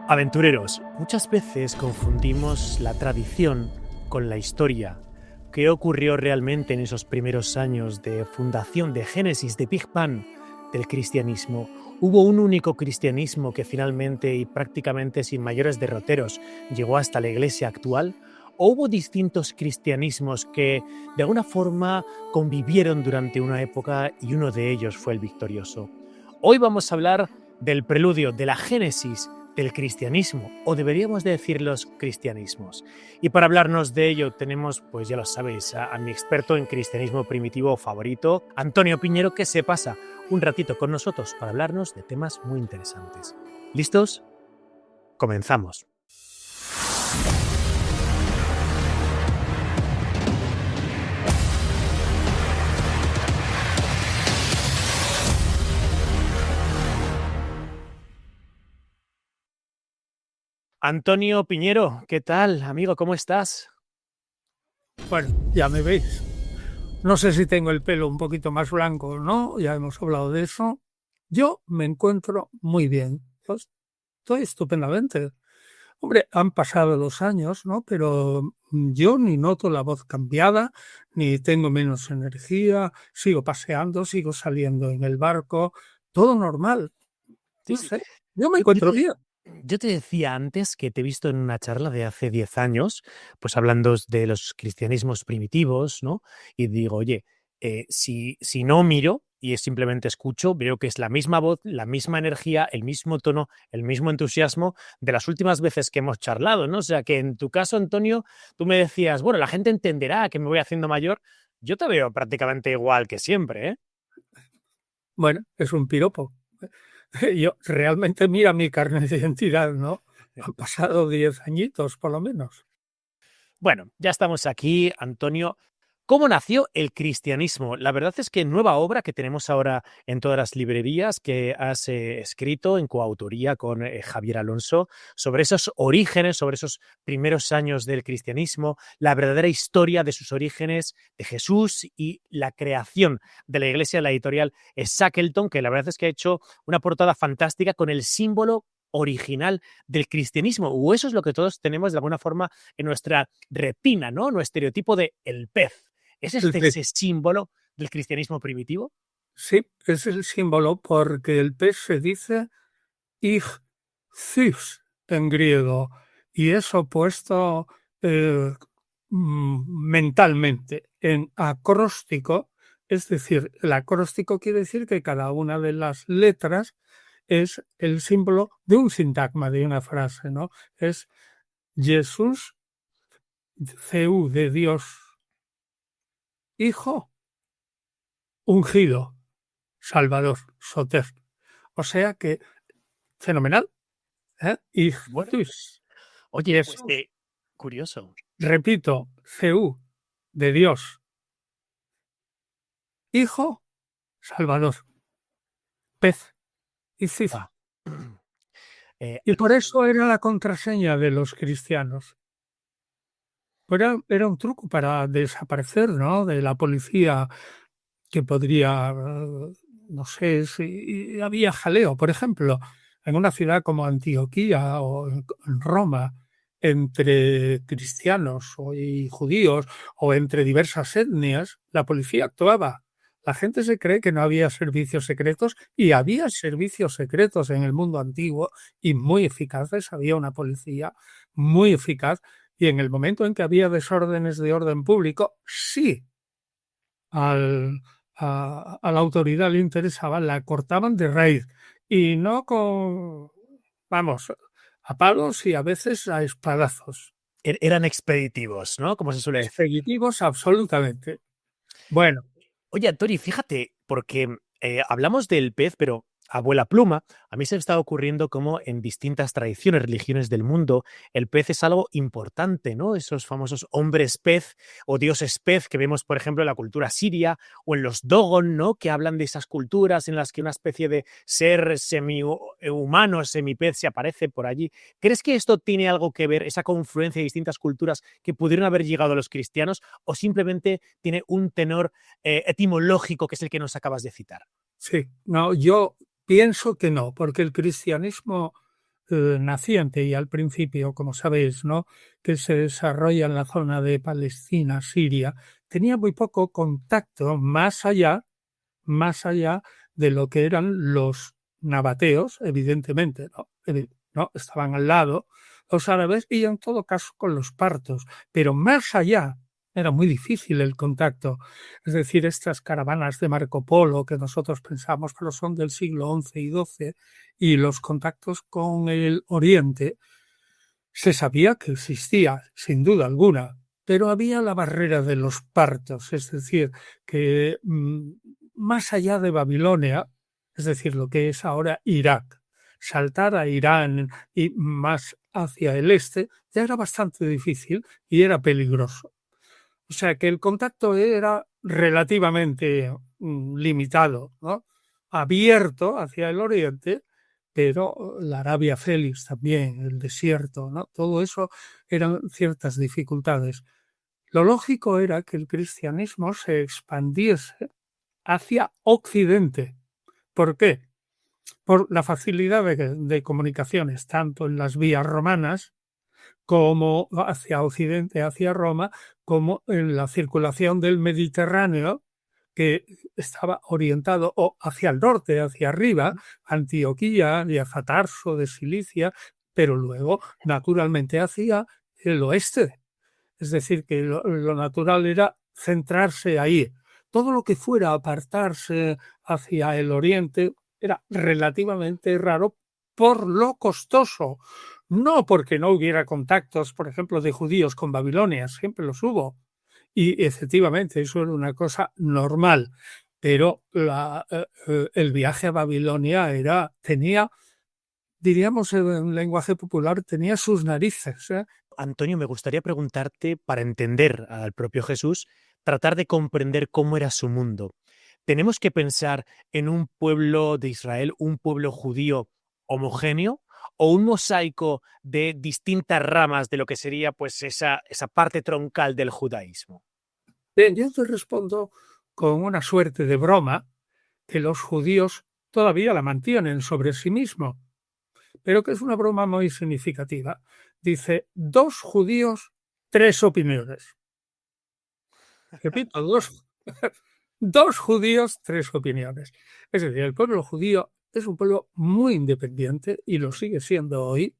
Aventureros, muchas veces confundimos la tradición con la historia. ¿Qué ocurrió realmente en esos primeros años de fundación, de génesis, de Big Bang del cristianismo? ¿Hubo un único cristianismo que finalmente y prácticamente sin mayores derroteros llegó hasta la iglesia actual? ¿O hubo distintos cristianismos que de alguna forma convivieron durante una época y uno de ellos fue el victorioso? Hoy vamos a hablar del preludio, de la génesis del cristianismo, o deberíamos de decir los cristianismos. Y para hablarnos de ello tenemos, pues ya lo sabéis, a mi experto en cristianismo primitivo favorito, Antonio Piñero, que se pasa un ratito con nosotros para hablarnos de temas muy interesantes. ¿Listos? Comenzamos. Antonio Piñero, ¿qué tal, amigo? ¿Cómo estás? Bueno, ya me veis. No sé si tengo el pelo un poquito más blanco o no, ya hemos hablado de eso. Yo me encuentro muy bien. Yo estoy estupendamente. Hombre, han pasado los años, ¿no? Pero yo ni noto la voz cambiada, ni tengo menos energía, sigo paseando, sigo saliendo en el barco, todo normal. Sí, No sí. sé, yo me Yo encuentro te, bien. yo te decía antes que te he visto en una charla de hace 10 años, pues hablando de los cristianismos primitivos, ¿no? Y digo, oye, si no miro y simplemente escucho, veo que es la misma voz, la misma energía, el mismo tono, el mismo entusiasmo de las últimas veces que hemos charlado, ¿no? O sea, que en tu caso, Antonio, tú me decías, bueno, la gente entenderá que me voy haciendo mayor. Yo te veo prácticamente igual que siempre, ¿eh? Bueno, es un piropo. Yo realmente mira mi carnet de identidad, ¿no? Han pasado 10 añitos, por lo menos. Bueno, ya estamos aquí, Antonio. ¿Cómo nació el cristianismo? La verdad es que nueva obra que tenemos ahora en todas las librerías que has escrito en coautoría con Javier Alonso sobre esos orígenes, sobre esos primeros años del cristianismo, la verdadera historia de sus orígenes, de Jesús y la creación de la iglesia, la editorial Shackleton, que la verdad es que ha hecho una portada fantástica con el símbolo original del cristianismo, o eso es lo que todos tenemos de alguna forma en nuestra retina, ¿no? Nuestro estereotipo de el pez. ¿Es El este pez, ese símbolo del cristianismo primitivo? sí, es el símbolo porque el pez se dice ichthys en griego y es opuesto eh, mentalmente en acróstico, es decir, el acróstico quiere decir que cada una de las letras es el símbolo de un sintagma de una frase, ¿no? Es Jesús, CU de Dios, Hijo, ungido, Salvador, Soter. O sea que, fenomenal, ¿eh? Bueno, Ichthys, oye, pues Jesús, curioso. repito, CU de Dios, Hijo, Salvador, pez y cid. Ah. Y por eso era la contraseña de los cristianos. Era un truco para desaparecer, ¿no? De la policía que podría, no sé, si había jaleo, por ejemplo, en una ciudad como Antioquía o en Roma, entre cristianos y judíos o entre diversas etnias, la policía actuaba. La gente se cree que no había servicios secretos y había servicios secretos en el mundo antiguo y muy eficaces. Había una policía muy eficaz y en el momento en que había desórdenes de orden público, sí, al, a la autoridad le interesaba, la cortaban de raíz y no con, vamos, a palos y a veces a espadazos. Eran expeditivos, ¿no? Como se suele decir. Expeditivos absolutamente. Bueno, Oye, Antonio, fíjate, porque hablamos del pez, pero abuela pluma, a mí se me está ocurriendo cómo en distintas tradiciones, religiones del mundo, el pez es algo importante, ¿no? Esos famosos hombres pez o dioses pez que vemos, por ejemplo, en la cultura siria o en los Dogon, ¿no? Que hablan de esas culturas en las que una especie de ser semi-humano, semi-pez se aparece por allí. ¿Crees que esto tiene algo que ver, esa confluencia de distintas culturas que pudieron haber llegado a los cristianos, o simplemente tiene un tenor etimológico que es el que nos acabas de citar? sí, no, yo pienso que no, porque el cristianismo naciente y al principio, como sabéis, ¿no?, que se desarrolla en la zona de Palestina, Siria, tenía muy poco contacto más allá de lo que eran los nabateos, evidentemente, ¿no? Estaban al lado los árabes y en todo caso con los partos, pero más allá era muy difícil el contacto. Es decir, estas caravanas de Marco Polo que nosotros pensamos que son del siglo XI y XII y los contactos con el Oriente, se sabía que existía, sin duda alguna, pero había la barrera de los partos, es decir, que más allá de Babilonia, es decir, lo que es ahora Irak, saltar a Irán y más hacia el este, ya era bastante difícil y era peligroso. O sea que el contacto era relativamente limitado, ¿no?, abierto hacia el oriente, pero la Arabia Félix también, el desierto, ¿no?, todo eso eran ciertas dificultades. Lo lógico era que el cristianismo se expandiese hacia Occidente. ¿Por qué? Por la facilidad de comunicaciones, tanto en las vías romanas como hacia Occidente, hacia Roma, como en la circulación del Mediterráneo, que estaba orientado o hacia el norte, hacia arriba, Antioquía y hacia Tarso de Cilicia, pero luego, naturalmente, hacia el oeste. Es decir, que lo natural era centrarse ahí. Todo lo que fuera apartarse hacia el oriente era relativamente raro por lo costoso. No porque no hubiera contactos, por ejemplo, de judíos con Babilonia, siempre los hubo. Y efectivamente, eso era una cosa normal. Pero el viaje a Babilonia tenía, diríamos en lenguaje popular, tenía sus narices, ¿eh? Antonio, me gustaría preguntarte, para entender al propio Jesús, tratar de comprender cómo era su mundo. ¿Tenemos que pensar en un pueblo de Israel, un pueblo judío homogéneo, o un mosaico de distintas ramas de lo que sería pues esa parte troncal del judaísmo? Bien, yo te respondo con una suerte de broma que los judíos todavía la mantienen sobre sí mismos, pero que es una broma muy significativa. Dice, 2 judíos, 3 opiniones. Repito, dos judíos, 3 opiniones. Es decir, el pueblo judío es un pueblo muy independiente y lo sigue siendo hoy,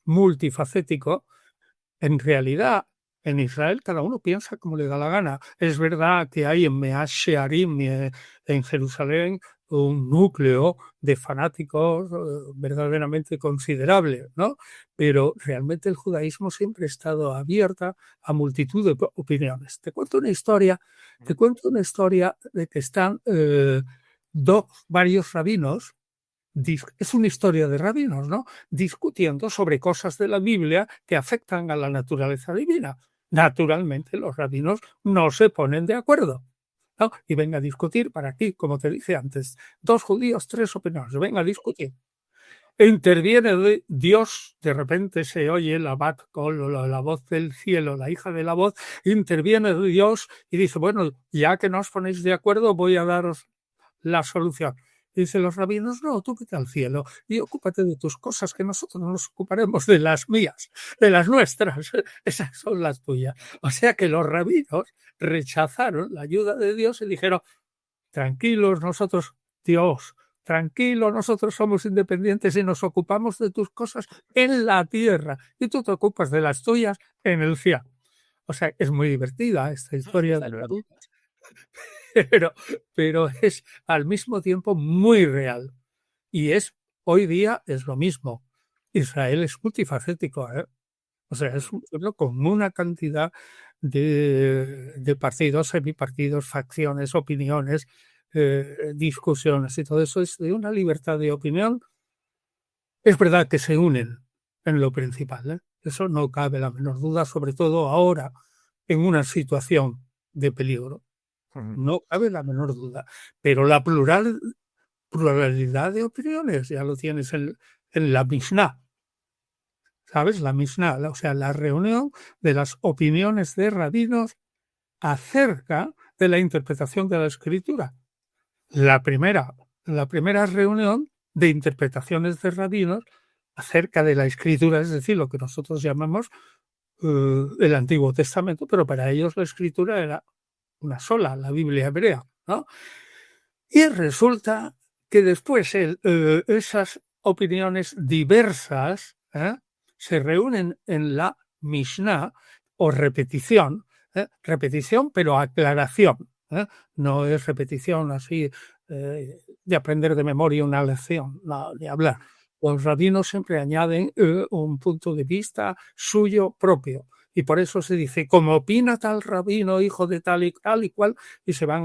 multifacético. En realidad, en Israel cada uno piensa como le da la gana. Es verdad que hay en Meash Shearim, en Jerusalén, un núcleo de fanáticos verdaderamente considerable, ¿no? Pero realmente el judaísmo siempre ha estado abierta a multitud de opiniones. Te cuento una historia de que están varios rabinos. Es una historia de rabinos, ¿no?, discutiendo sobre cosas de la Biblia que afectan a la naturaleza divina. Naturalmente, los rabinos no se ponen de acuerdo, ¿no? Y venga a discutir para aquí, como te dije antes, 2 judíos, 3 opiniones, venga a discutir. Interviene Dios, de repente se oye la Bat Kol, la voz del cielo, la hija de la voz, interviene Dios y dice, bueno, ya que no os ponéis de acuerdo, voy a daros la solución. Y dicen los rabinos, no, tú vete al cielo y ocúpate de tus cosas, que nosotros nos ocuparemos de las mías, de las nuestras, esas son las tuyas. O sea que los rabinos rechazaron la ayuda de Dios y dijeron, tranquilos nosotros, Dios, tranquilo, nosotros somos independientes y nos ocupamos de tus cosas en la tierra y tú te ocupas de las tuyas en el cielo. O sea, es muy divertida esta historia de la vida. Pero es al mismo tiempo muy real. Y hoy día es lo mismo. Israel es multifacético, ¿eh? O sea, es un pueblo con una cantidad de partidos, semipartidos, facciones, opiniones, discusiones y todo eso es de una libertad de opinión. Es verdad que se unen en lo principal, ¿eh? Eso no cabe la menor duda, sobre todo ahora en una situación de peligro. No cabe la menor duda. Pero la pluralidad de opiniones ya lo tienes en la Mishnah. ¿Sabes? La Mishnah, o sea, la reunión de las opiniones de rabinos acerca de la interpretación de la Escritura. La primera reunión de interpretaciones de rabinos acerca de la escritura, es decir, lo que nosotros llamamos el Antiguo Testamento, pero para ellos la escritura era una sola, la Biblia hebrea, ¿no? Y resulta que después esas opiniones diversas se reúnen en la Mishnah o repetición, pero aclaración. No es repetición así de aprender de memoria una lección, no, de hablar. Los rabinos siempre añaden un punto de vista suyo propio. Y por eso se dice, como opina tal rabino, hijo de tal y cual, y se van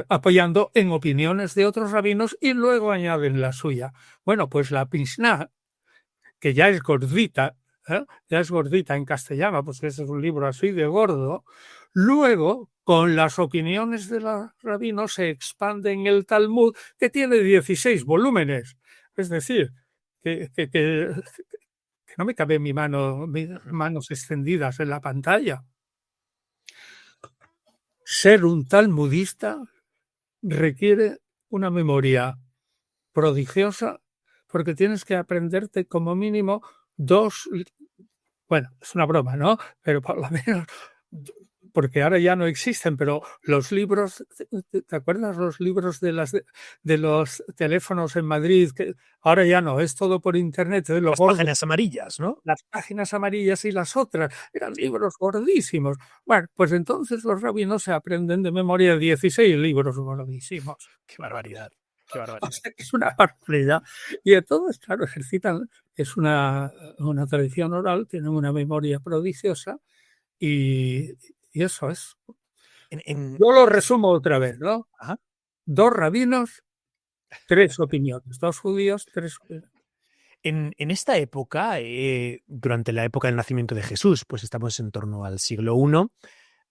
apoyando en opiniones de otros rabinos y luego añaden la suya. Bueno, pues la Mishnah, que ya es gordita en castellano, pues ese es un libro así de gordo, luego con las opiniones de los rabinos se expande en el Talmud, que tiene 16 volúmenes. Es decir, que no me cabe mis manos extendidas en la pantalla. Ser un talmudista requiere una memoria prodigiosa porque tienes que aprenderte como mínimo bueno, es una broma, ¿no? Pero por lo menos, porque ahora ya no existen, pero los libros, ¿te acuerdas los libros de los teléfonos en Madrid? Que ahora ya no, es todo por internet. Las páginas amarillas, ¿no? Las páginas amarillas y las otras eran libros gordísimos. Bueno, pues entonces los rabinos se aprenden de memoria 16 libros gordísimos. ¡Qué barbaridad! Qué barbaridad. O sea, que es una barbaridad. Y entonces, claro, ejercitan, es una tradición oral, tienen una memoria prodigiosa y eso es. Yo lo resumo otra vez, ¿no? Ajá. 2 rabinos, 3 opiniones. 2 judíos, 3 opiniones. En esta época, durante la época del nacimiento de Jesús, pues estamos en torno al siglo I,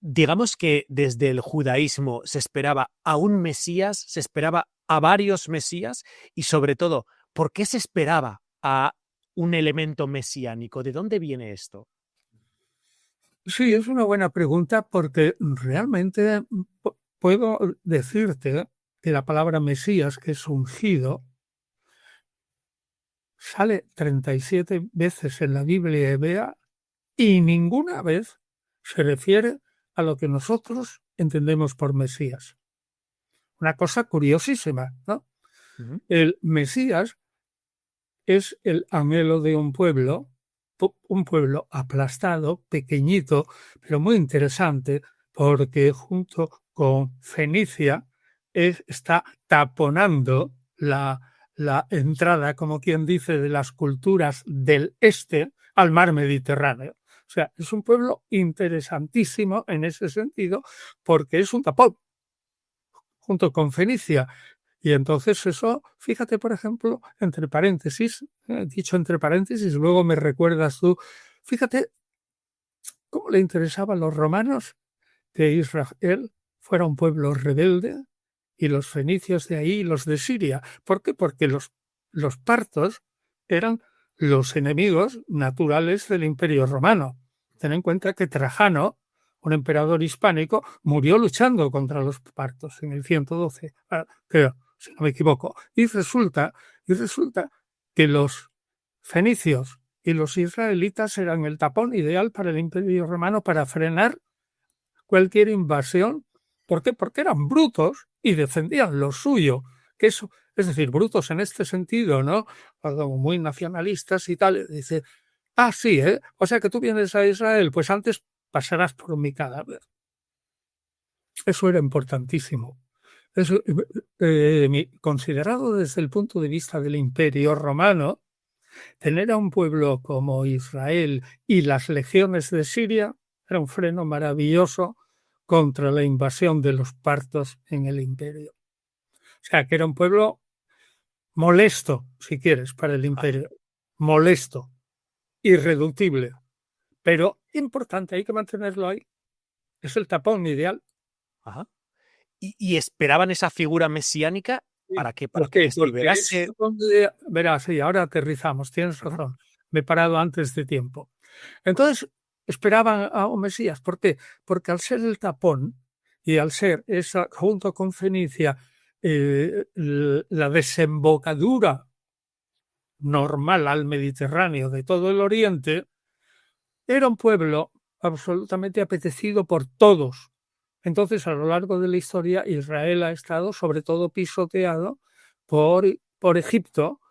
digamos que desde el judaísmo se esperaba a un Mesías, se esperaba a varios Mesías y sobre todo, ¿por qué se esperaba a un elemento mesiánico? ¿De dónde viene esto? Sí, es una buena pregunta porque realmente puedo decirte que la palabra Mesías, que es ungido, sale 37 veces en la Biblia hebrea y ninguna vez se refiere a lo que nosotros entendemos por Mesías. Una cosa curiosísima, ¿no? Uh-huh. El Mesías es el anhelo de un pueblo aplastado, pequeñito, pero muy interesante, porque junto con Fenicia está taponando la entrada, como quien dice, de las culturas del este al mar Mediterráneo. O sea, es un pueblo interesantísimo en ese sentido, porque es un tapón junto con Fenicia. Y entonces eso, fíjate, por ejemplo, entre paréntesis, dicho entre paréntesis, luego me recuerdas tú, fíjate cómo le interesaba a los romanos que Israel fuera un pueblo rebelde y los fenicios de ahí y los de Siria. ¿Por qué? Porque los partos eran los enemigos naturales del Imperio Romano. Ten en cuenta que Trajano, un emperador hispánico, murió luchando contra los partos en el 112, creo, si no me equivoco. Y resulta que los fenicios y los israelitas eran el tapón ideal para el Imperio Romano para frenar cualquier invasión. ¿Por qué? Porque eran brutos y defendían lo suyo. Que eso, es decir, brutos en este sentido, ¿no? Como muy nacionalistas y tal. Dice, sí, o sea que tú vienes a Israel, pues antes pasarás por mi cadáver. Eso era importantísimo. Eso, considerado desde el punto de vista del Imperio Romano, tener a un pueblo como Israel y las legiones de Siria era un freno maravilloso contra la invasión de los partos en el imperio. O sea, que era un pueblo molesto, si quieres, para el imperio. Molesto, irreductible, pero importante, hay que mantenerlo ahí. Es el tapón ideal. Ajá. ¿Y esperaban esa figura mesiánica para que se liberase? Verás, sí, ahora aterrizamos, tienes razón. Me he parado antes de tiempo. Entonces, esperaban a un Mesías. ¿Por qué? Porque al ser el tapón y al ser esa, junto con Fenicia, la desembocadura normal al Mediterráneo de todo el Oriente, era un pueblo absolutamente apetecido por todos. Entonces, a lo largo de la historia, Israel ha estado sobre todo pisoteado por Egipto,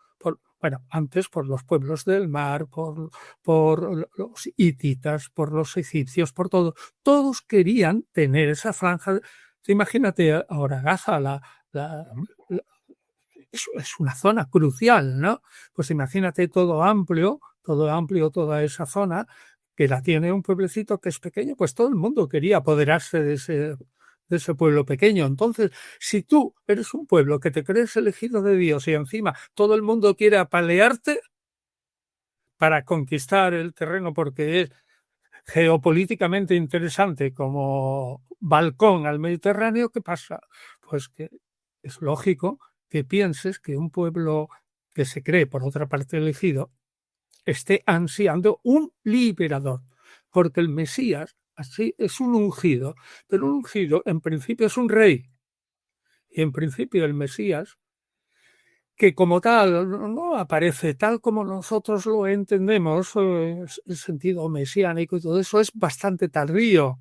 antes por los pueblos del mar, por los hititas, por los egipcios, por todo. Todos querían tener esa franja. Imagínate ahora Gaza, es una zona crucial, ¿no? Pues imagínate todo amplio, toda esa zona, que la tiene un pueblecito que es pequeño, pues todo el mundo quería apoderarse de ese pueblo pequeño. Entonces, si tú eres un pueblo que te crees elegido de Dios y encima todo el mundo quiere apalearte para conquistar el terreno porque es geopolíticamente interesante como balcón al Mediterráneo, ¿qué pasa? Pues que es lógico que pienses que un pueblo que se cree, por otra parte, elegido, esté ansiando un liberador, porque el Mesías así es un ungido, pero un ungido en principio es un rey, y en principio el Mesías, que como tal no aparece tal como nosotros lo entendemos, el sentido mesiánico y todo eso es bastante tardío,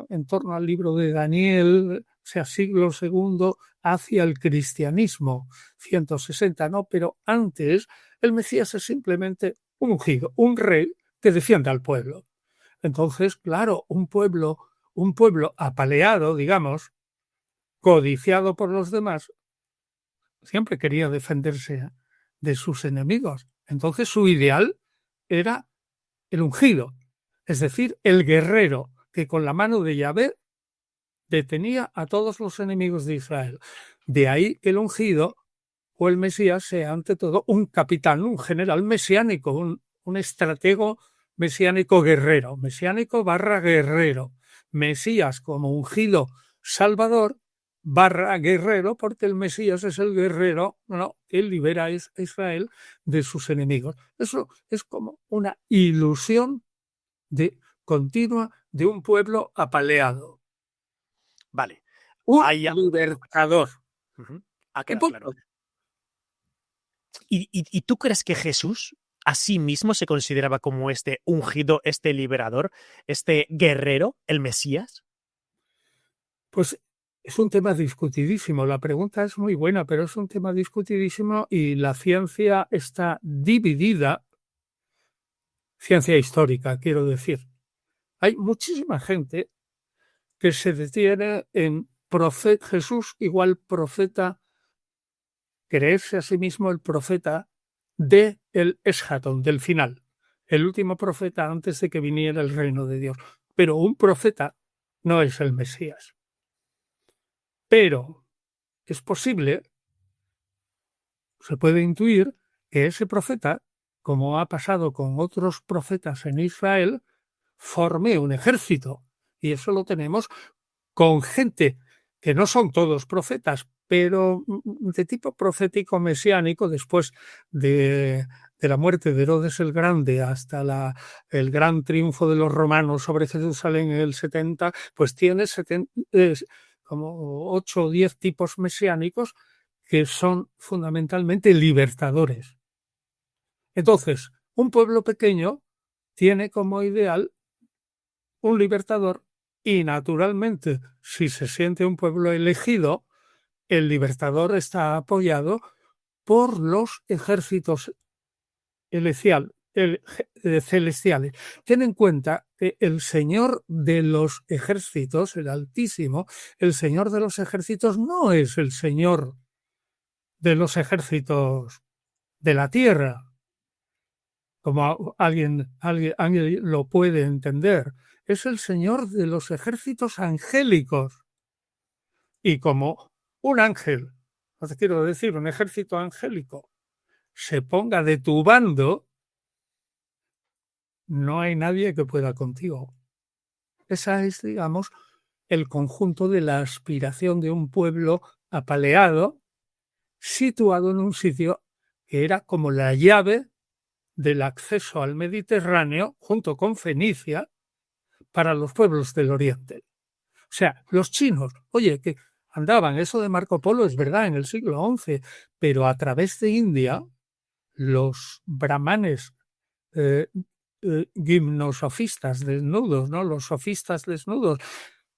en torno al libro de Daniel, o sea, siglo segundo, hacia el cristianismo, 160, ¿no? Pero antes el Mesías es simplemente un ungido, un rey que defiende al pueblo. Entonces, claro, un pueblo apaleado, digamos, codiciado por los demás, siempre quería defenderse de sus enemigos. Entonces, su ideal era el ungido, es decir, el guerrero que con la mano de Yahvé detenía a todos los enemigos de Israel. De ahí que el ungido o el Mesías sea ante todo un capitán, un general mesiánico, un estratego mesiánico guerrero, mesiánico barra guerrero. Mesías como ungido salvador barra guerrero, porque el Mesías es el guerrero, ¿no?, que libera a Israel de sus enemigos. Eso es como una ilusión continua de un pueblo apaleado. Vale. Un libertador. Ha quedado claro. ¿Y tú crees que Jesús a sí mismo se consideraba como este ungido, este liberador, este guerrero, el Mesías? Pues es un tema discutidísimo. La pregunta es muy buena, pero es un tema discutidísimo y la ciencia está dividida. Ciencia histórica, quiero decir. Hay muchísima gente que se detiene en Jesús igual profeta, creerse a sí mismo el profeta del Eschaton, del final, el último profeta antes de que viniera el reino de Dios. Pero un profeta no es el Mesías. Pero es posible, se puede intuir, que ese profeta, como ha pasado con otros profetas en Israel, forme un ejército. Y eso lo tenemos con gente que no son todos profetas, pero de tipo profético mesiánico, después de la muerte de Herodes el Grande hasta el gran triunfo de los romanos sobre Jerusalén en el 70, pues tiene como 8 o 10 tipos mesiánicos que son fundamentalmente libertadores. Entonces, un pueblo pequeño tiene como ideal un libertador y, naturalmente, si se siente un pueblo elegido, el libertador está apoyado por los ejércitos celestiales. Ten en cuenta que el Señor de los ejércitos, el Altísimo, el Señor de los ejércitos no es el Señor de los ejércitos de la tierra, como alguien lo puede entender. Es el Señor de los ejércitos angélicos. Y como un ángel, quiero decir, un ejército angélico, se ponga de tu bando, no hay nadie que pueda contigo. Esa es, digamos, el conjunto de la aspiración de un pueblo apaleado, situado en un sitio que era como la llave del acceso al Mediterráneo, junto con Fenicia, para los pueblos del Oriente. O sea, los chinos, oye, que andaban, eso de Marco Polo es verdad, en el siglo XI, pero a través de India los brahmanes gimnosofistas desnudos, ¿no? Los sofistas desnudos,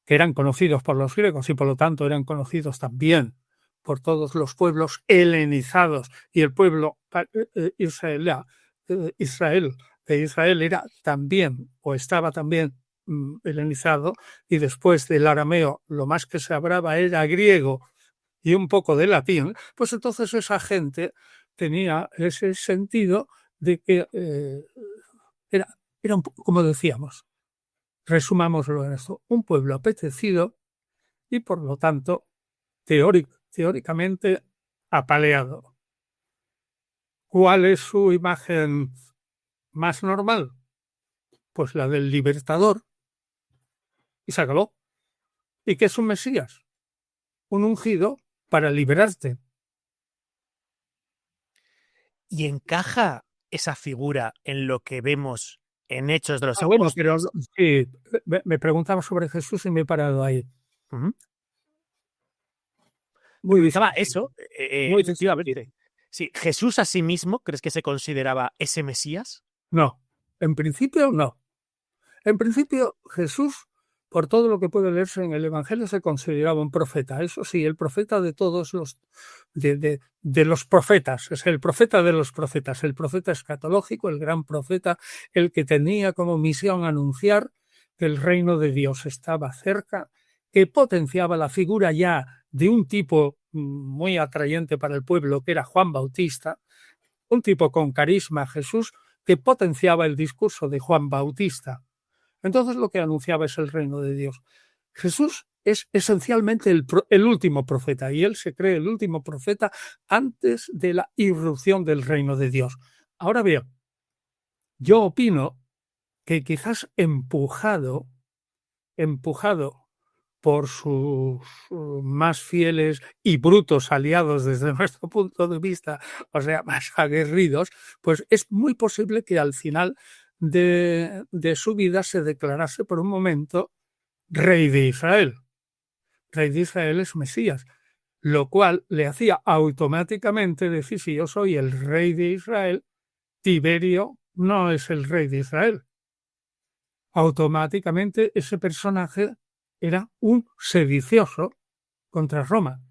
que eran conocidos por los griegos y por lo tanto eran conocidos también por todos los pueblos helenizados, y el pueblo Israel de Israel era también o estaba también helenizado, y después del arameo lo más que se hablaba era griego y un poco de latín. Pues entonces esa gente tenía ese sentido de que era un poco, como decíamos, resumámoslo en esto, un pueblo apetecido y por lo tanto teóricamente apaleado. ¿Cuál es su imagen más normal? Pues la del libertador. Y se acabó. ¿Y qué es un Mesías? Un ungido para liberarte. ¿Y encaja esa figura en lo que vemos en Hechos de los Bueno, pero Apóstoles? sí, me preguntaba sobre Jesús y me he parado ahí. Ujú. Muy Pensaba distinto. eso, Muy distinto. efectivamente. Sí, ¿Jesús a sí mismo crees que se consideraba ese Mesías? No, en principio no. En principio, Jesús, por todo lo que puede leerse en el Evangelio, se consideraba un profeta. Eso sí, el profeta de todos los de los profetas, es el profeta de los profetas, el profeta escatológico, el gran profeta, el que tenía como misión anunciar que el reino de Dios estaba cerca, que potenciaba la figura ya de un tipo muy atrayente para el pueblo, que era Juan Bautista, un tipo con carisma, Jesús, que potenciaba el discurso de Juan Bautista. Entonces lo que anunciaba es el reino de Dios. Jesús es esencialmente el último profeta, y él se cree el último profeta antes de la irrupción del reino de Dios. Ahora bien, yo opino que quizás empujado por sus más fieles y brutos aliados desde nuestro punto de vista, o sea, más aguerridos, pues es muy posible que al final de su vida se declarase por un momento rey de Israel. Rey de Israel es Mesías, lo cual le hacía automáticamente decir: si yo soy el rey de Israel, Tiberio no es el rey de Israel. Automáticamente ese personaje era un sedicioso contra Roma.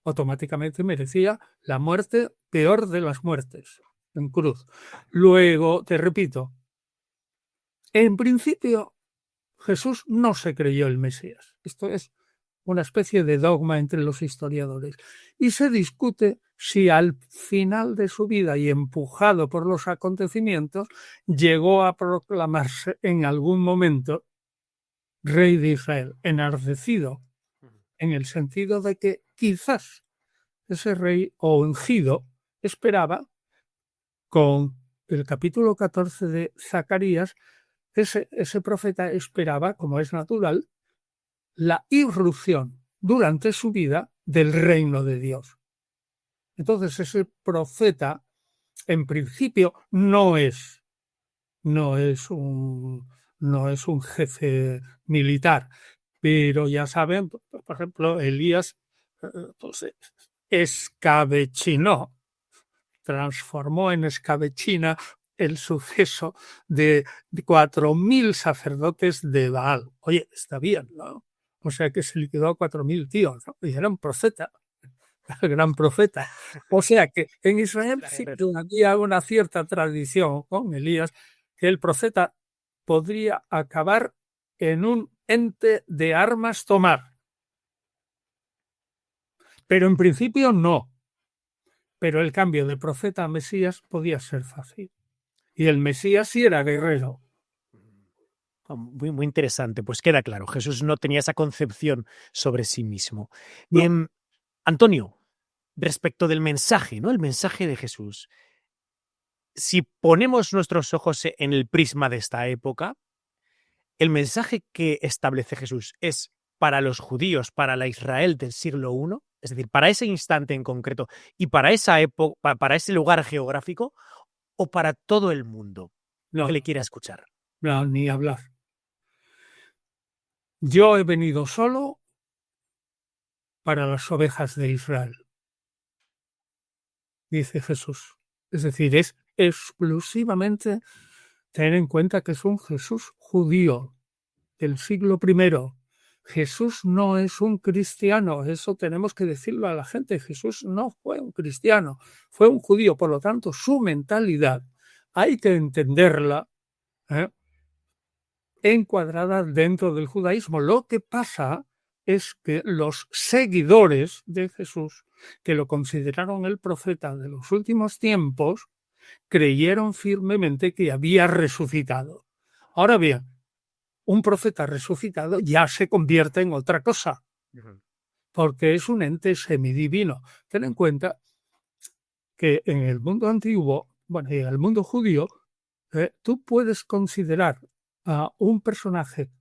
Automáticamente merecía la muerte, peor de las muertes, en cruz. Luego, te repito, en principio Jesús no se creyó el Mesías. Esto es una especie de dogma entre los historiadores. Y se discute si al final de su vida y empujado por los acontecimientos llegó a proclamarse en algún momento rey de Israel, enardecido, en el sentido de que quizás ese rey o ungido esperaba, con el capítulo 14 de Zacarías, ese profeta esperaba, como es natural, la irrupción durante su vida del reino de Dios. Entonces ese profeta, en principio, no es un jefe militar, pero ya saben, por ejemplo, Elías pues, escabechinó, transformó en escabechina el suceso de 4.000 sacerdotes de Baal. Oye, está bien, ¿no? O sea que se liquidó a 4.000 tíos, ¿no? Y era un profeta, el gran profeta. O sea que en Israel sí que había una cierta tradición con Elías, que el profeta podría acabar en un ente de armas tomar. Pero en principio no. Pero el cambio de profeta a Mesías podía ser fácil. Y el Mesías sí era guerrero. Muy, muy interesante. Pues queda claro, Jesús no tenía esa concepción sobre sí mismo. No. Antonio, respecto del mensaje, ¿no? El mensaje de Jesús. Si ponemos nuestros ojos en el prisma de esta época, el mensaje que establece Jesús es para los judíos, para la Israel del siglo I, es decir, para ese instante en concreto y para esa época, para ese lugar geográfico, o para todo el mundo que le No, quiera escuchar. no, ni hablar. Yo he venido solo para las ovejas de Israel, dice Jesús. Es decir, es exclusivamente tener en cuenta que es un Jesús judío del siglo I. Jesús no es un cristiano, eso tenemos que decirlo a la gente. Jesús no fue un cristiano, fue un judío, por lo tanto, su mentalidad hay que entenderla encuadrada dentro del judaísmo. Lo que pasa es que los seguidores de Jesús, que lo consideraron el profeta de los últimos tiempos, creyeron firmemente que había resucitado. Ahora bien, un profeta resucitado ya se convierte en otra cosa, porque es un ente semidivino. Ten en cuenta que en el mundo antiguo, bueno, y en el mundo judío, tú puedes considerar a un personaje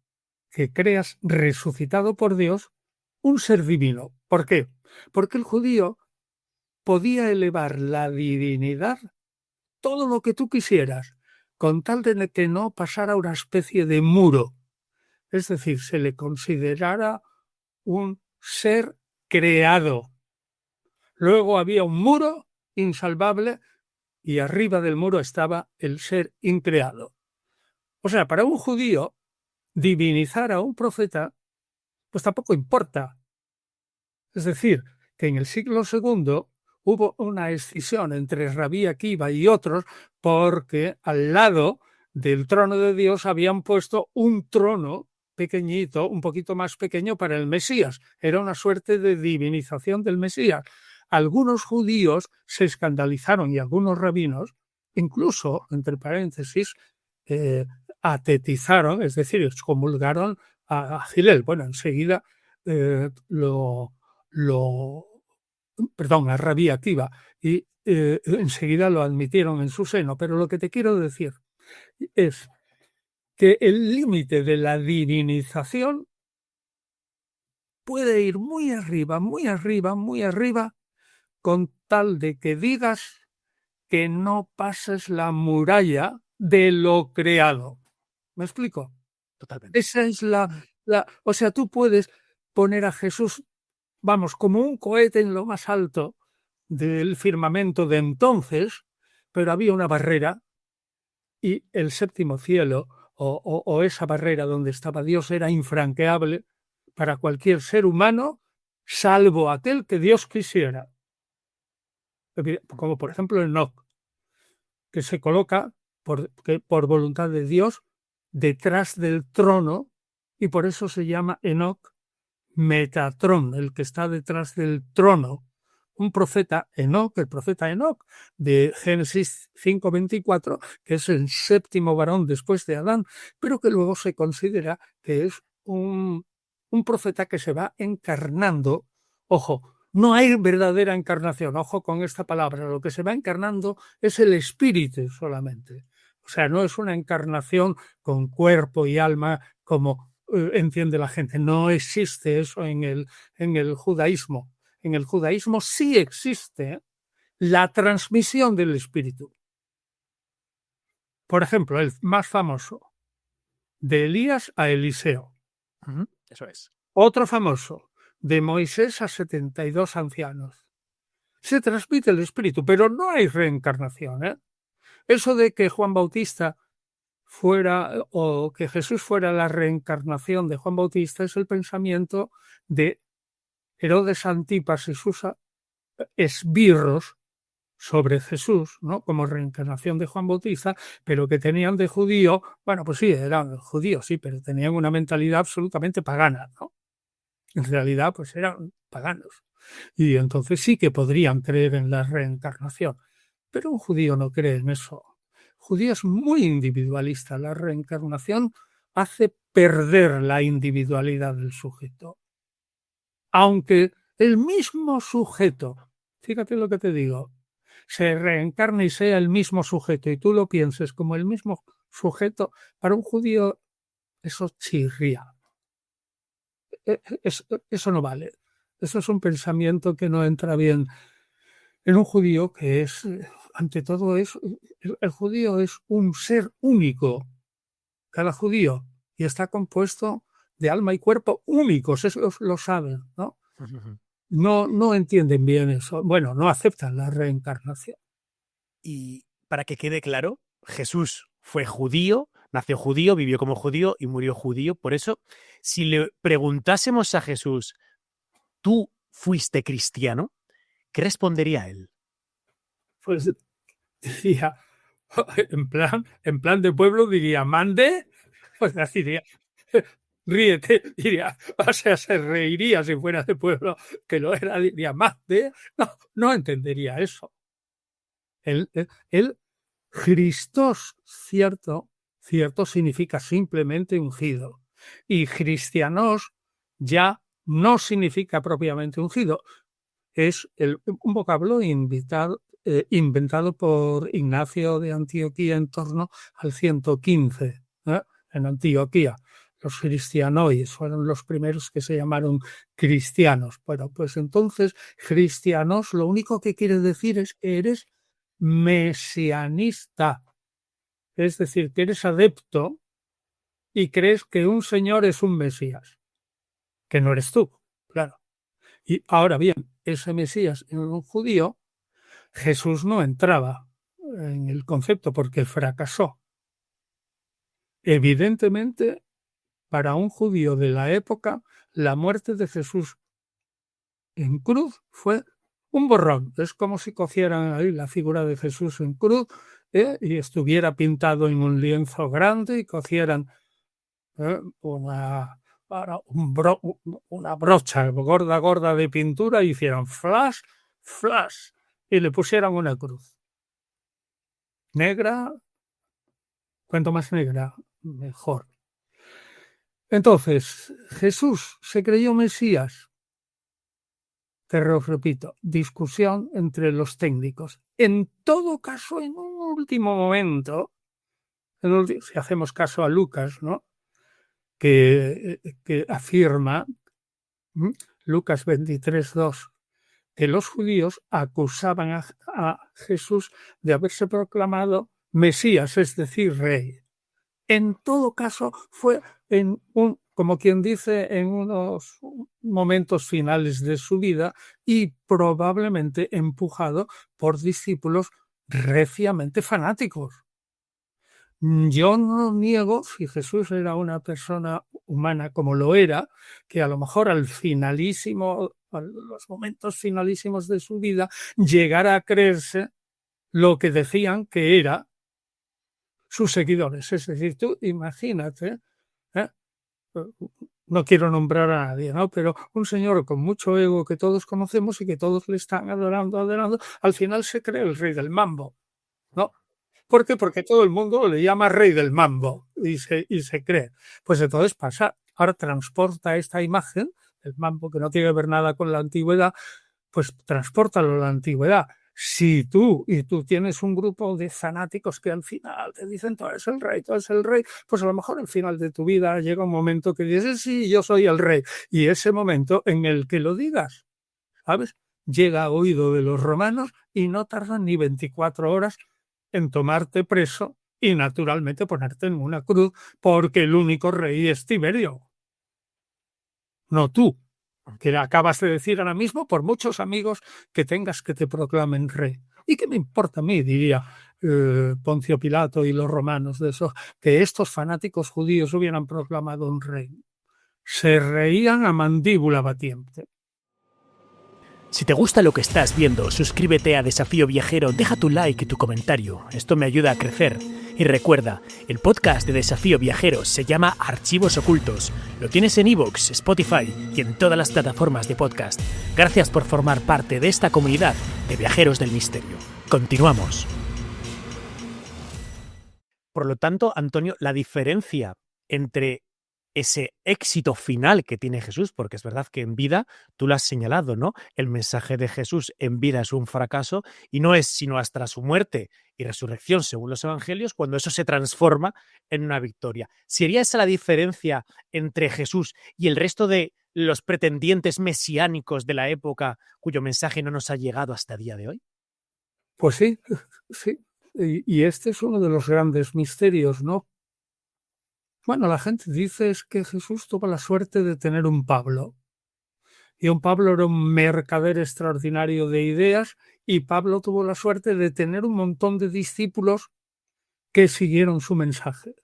que creas resucitado por Dios un ser divino. ¿Por qué? Porque el judío podía elevar la divinidad todo lo que tú quisieras, con tal de que no pasara una especie de muro. Es decir, se le considerara un ser creado. Luego había un muro insalvable y arriba del muro estaba el ser increado. O sea, para un judío, divinizar a un profeta, pues tampoco importa. Es decir, que en el siglo II hubo una escisión entre Rabí Akiva y otros porque al lado del trono de Dios habían puesto un trono pequeñito, un poquito más pequeño para el Mesías. Era una suerte de divinización del Mesías. Algunos judíos se escandalizaron y algunos rabinos, incluso, entre paréntesis, atetizaron, es decir, excomulgaron a Hillel. Bueno, enseguida a Rabí Akiva, y enseguida lo admitieron en su seno. Pero lo que te quiero decir es que el límite de la divinización puede ir muy arriba, muy arriba, muy arriba, con tal de que digas que no pases la muralla de lo creado. ¿Me explico? Totalmente. Esa es o sea, tú puedes poner a Jesús, vamos, como un cohete en lo más alto del firmamento de entonces, pero había una barrera y el séptimo cielo o esa barrera donde estaba Dios era infranqueable para cualquier ser humano, salvo aquel que Dios quisiera. Como por ejemplo Enoc, que se coloca por voluntad de Dios detrás del trono y por eso se llama Enoc Metatrón, el que está detrás del trono. Un profeta, Enoc, el profeta Enoc, de Génesis 5:24, que es el séptimo varón después de Adán, pero que luego se considera que es un profeta que se va encarnando. Ojo, no hay verdadera encarnación, ojo con esta palabra, lo que se va encarnando es el espíritu solamente. O sea, no es una encarnación con cuerpo y alma como entiende la gente. No existe eso en el judaísmo. En el judaísmo sí existe la transmisión del espíritu. Por ejemplo, el más famoso, de Elías a Eliseo. Eso es. Otro famoso, de Moisés a 72 ancianos. Se transmite el espíritu, pero no hay reencarnación, ¿eh? Eso de que Juan Bautista fuera, o que Jesús fuera la reencarnación de Juan Bautista, es el pensamiento de Herodes Antipas y sus esbirros sobre Jesús, ¿no? Como reencarnación de Juan Bautista, pero que tenían de judío, bueno, pues sí, eran judíos, sí, pero tenían una mentalidad absolutamente pagana, ¿no? En realidad, pues eran paganos. Y entonces sí que podrían creer en la reencarnación. Pero un judío no cree en eso. El judío es muy individualista. La reencarnación hace perder la individualidad del sujeto. Aunque el mismo sujeto, fíjate lo que te digo, se reencarne y sea el mismo sujeto y tú lo pienses como el mismo sujeto, para un judío eso chirría. Eso no vale. Eso es un pensamiento que no entra bien en un judío, que es, ante todo, el judío es un ser único, cada judío, y está compuesto de alma y cuerpo únicos, eso lo saben, ¿no? No entienden bien eso. Bueno, no aceptan la reencarnación. Y para que quede claro, Jesús fue judío, nació judío, vivió como judío y murió judío. Por eso, si le preguntásemos a Jesús, ¿tú fuiste cristiano? ¿Qué respondería él? Pues diría, en plan de pueblo diría, mande, pues así diría, ríete, diría, o sea, se reiría si fuera de pueblo, que lo era, diría, mande, no entendería eso. El Christos, cierto significa simplemente ungido, y cristianos ya no significa propiamente ungido, es un vocablo inventado por Ignacio de Antioquía en torno al 115, en Antioquía. Los cristianois fueron los primeros que se llamaron cristianos. Bueno, pues entonces, cristianos lo único que quiere decir es que eres mesianista, es decir, que eres adepto y crees que un señor es un Mesías, que no eres tú, claro. Y ahora bien, ese Mesías era un judío, Jesús no entraba en el concepto porque fracasó. Evidentemente, para un judío de la época, la muerte de Jesús en cruz fue un borrón. Es como si cogieran ahí la figura de Jesús en cruz y estuviera pintado en un lienzo grande y cogieran una brocha gorda de pintura y hicieran flash y le pusieran una cruz negra. Cuanto más negra, mejor. Entonces, Jesús se creyó Mesías. Te lo repito, discusión entre los técnicos. En todo caso, en un último momento, si hacemos caso a Lucas, ¿no?, que afirma, Lucas 23:2, que los judíos acusaban a Jesús de haberse proclamado Mesías, es decir, rey. En todo caso, fue como quien dice, en unos momentos finales de su vida y probablemente empujado por discípulos reciamente fanáticos. Yo no niego, si Jesús era una persona humana como lo era, que a lo mejor a los momentos finalísimos de su vida, llegara a creerse lo que decían que era sus seguidores. Es decir, tú imagínate, no quiero nombrar a nadie, ¿no?, pero un señor con mucho ego que todos conocemos y que todos le están adorando, al final se cree el rey del mambo, ¿no? ¿Por qué? Porque todo el mundo le llama rey del mambo y se cree. Pues entonces ahora transporta esta imagen, el mambo que no tiene que ver nada con la antigüedad, pues transpórtalo a la antigüedad. Si tú tienes un grupo de fanáticos que al final te dicen tú eres el rey, pues a lo mejor al final de tu vida llega un momento que dices sí, yo soy el rey. Y ese momento en el que lo digas, ¿sabes?, llega a oído de los romanos y no tardan ni 24 horas en tomarte preso y naturalmente ponerte en una cruz, porque el único rey es Tiberio, no tú, que le acabas de decir ahora mismo, por muchos amigos que tengas que te proclamen rey. ¿Y qué me importa a mí?, diría Poncio Pilato y los romanos, de eso, que estos fanáticos judíos hubieran proclamado un rey. Se reían a mandíbula batiente. Si te gusta lo que estás viendo, suscríbete a Desafío Viajero, deja tu like y tu comentario. Esto me ayuda a crecer. Y recuerda, el podcast de Desafío Viajero se llama Archivos Ocultos. Lo tienes en iVoox, Spotify y en todas las plataformas de podcast. Gracias por formar parte de esta comunidad de viajeros del misterio. Continuamos. Por lo tanto, Antonio, la diferencia entre ese éxito final que tiene Jesús, porque es verdad que en vida, tú lo has señalado, ¿no?, el mensaje de Jesús en vida es un fracaso y no es sino hasta su muerte y resurrección, según los evangelios, cuando eso se transforma en una victoria. ¿Sería esa la diferencia entre Jesús y el resto de los pretendientes mesiánicos de la época cuyo mensaje no nos ha llegado hasta el día de hoy? Pues sí. Y este es uno de los grandes misterios, ¿no? Bueno, la gente dice es que Jesús tuvo la suerte de tener un Pablo. Y un Pablo era un mercader extraordinario de ideas Y Pablo tuvo la suerte de tener un montón de discípulos que siguieron su mensaje.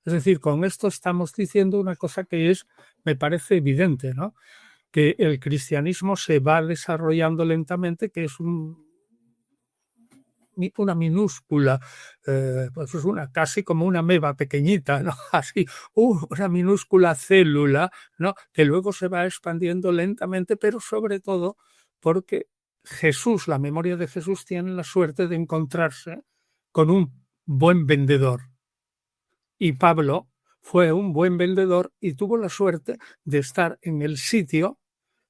Es decir, con esto estamos diciendo una cosa que me parece evidente, ¿no? Que el cristianismo se va desarrollando lentamente, que es una minúscula, pues es casi como una ameba pequeñita, ¿no? Así, una minúscula célula, ¿no? Que luego se va expandiendo lentamente, pero sobre todo porque Jesús, la memoria de Jesús, tiene la suerte de encontrarse con un buen vendedor. Y Pablo fue un buen vendedor y tuvo la suerte de estar en el sitio,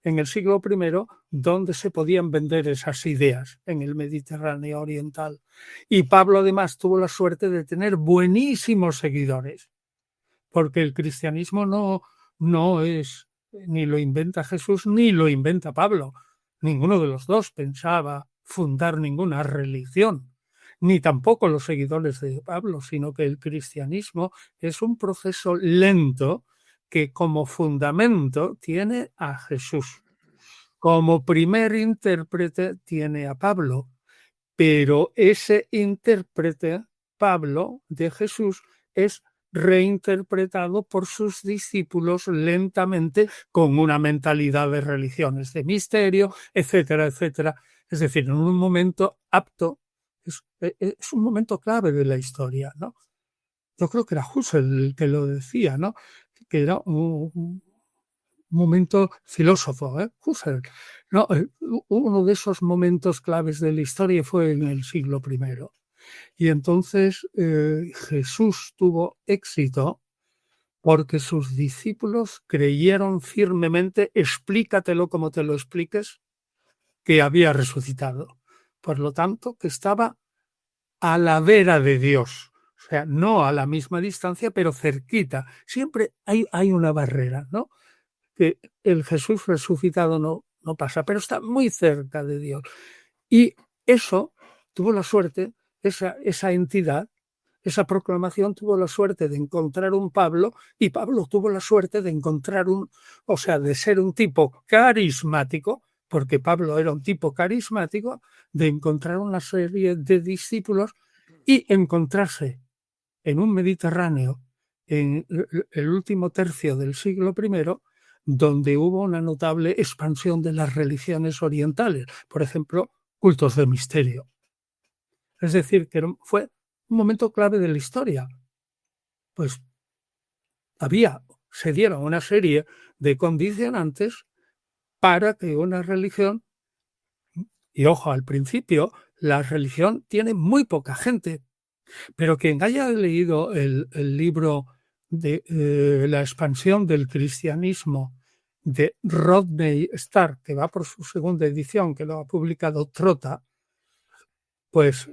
en el siglo I, donde se podían vender esas ideas, en el Mediterráneo oriental. Y Pablo además tuvo la suerte de tener buenísimos seguidores, porque el cristianismo no es, ni lo inventa Jesús, ni lo inventa Pablo. Ninguno de los dos pensaba fundar ninguna religión, ni tampoco los seguidores de Pablo, sino que el cristianismo es un proceso lento que como fundamento tiene a Jesús. Como primer intérprete tiene a Pablo, pero ese intérprete, Pablo, de Jesús, es reinterpretado por sus discípulos lentamente con una mentalidad de religiones de misterio, etcétera, etcétera. Es decir, en un momento apto, es un momento clave de la historia, ¿no? Yo creo que era Husserl el que lo decía, ¿no? Que era un momento filósofo, Husserl, ¿no? Uno de esos momentos claves de la historia fue en el siglo I. Y entonces Jesús tuvo éxito porque sus discípulos creyeron firmemente, explícatelo como te lo expliques, que había resucitado. Por lo tanto, que estaba a la vera de Dios. O sea, no a la misma distancia, pero cerquita. Siempre hay una barrera, ¿no? Que el Jesús resucitado no pasa, pero está muy cerca de Dios. Y eso tuvo la suerte, esa entidad, esa proclamación tuvo la suerte de encontrar un Pablo, y Pablo tuvo la suerte de encontrar de ser un tipo carismático, porque Pablo era un tipo carismático, de encontrar una serie de discípulos y encontrarse en un Mediterráneo, en el último tercio del siglo I, donde hubo una notable expansión de las religiones orientales, por ejemplo, cultos de misterio. Es decir, que fue un momento clave de la historia. Pues se dieron una serie de condicionantes para que una religión, y ojo, al principio la religión tiene muy poca gente, pero quien haya leído el libro de la expansión del cristianismo de Rodney Stark, que va por su segunda edición, que lo ha publicado Trotta, pues,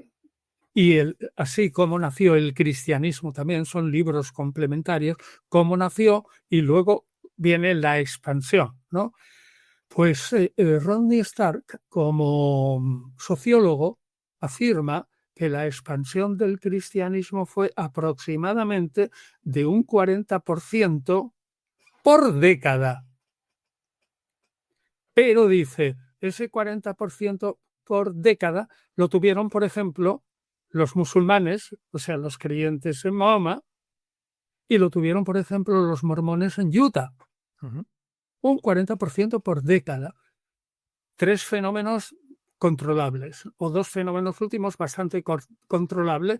así como nació el cristianismo, también son libros complementarios, cómo nació y luego viene la expansión, ¿no? Pues Rodney Stark, como sociólogo, afirma que la expansión del cristianismo fue aproximadamente de un 40% por década. Pero dice, ese 40% por década lo tuvieron, por ejemplo, los musulmanes, o sea, los creyentes en Mahoma, y lo tuvieron, por ejemplo, los mormones en Utah. Uh-huh. Un 40% por década. 3 fenómenos controlables, o 2 fenómenos últimos bastante controlables.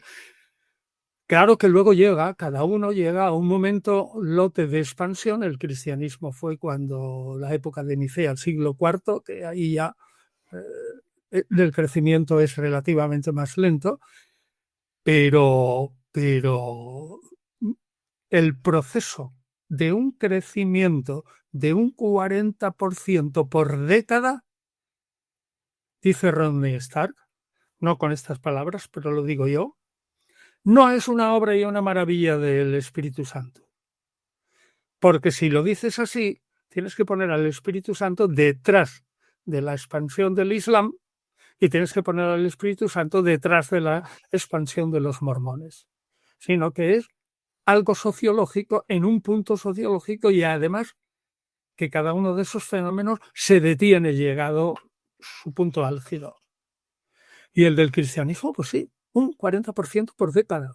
Claro que luego cada uno llega a un momento lote de expansión. El cristianismo fue cuando la época de Nicea, el siglo IV, que ahí ya el crecimiento es relativamente más lento, pero el proceso de un crecimiento de un 40% por década, dice Rodney Stark, no con estas palabras, pero lo digo yo, no es una obra y una maravilla del Espíritu Santo. Porque si lo dices así, tienes que poner al Espíritu Santo detrás de la expansión del Islam y tienes que poner al Espíritu Santo detrás de la expansión de los mormones. Sino que es algo sociológico en un punto sociológico, y además que cada uno de esos fenómenos se detiene llegado su punto álgido. Y el del cristianismo, pues sí, un 40% por década.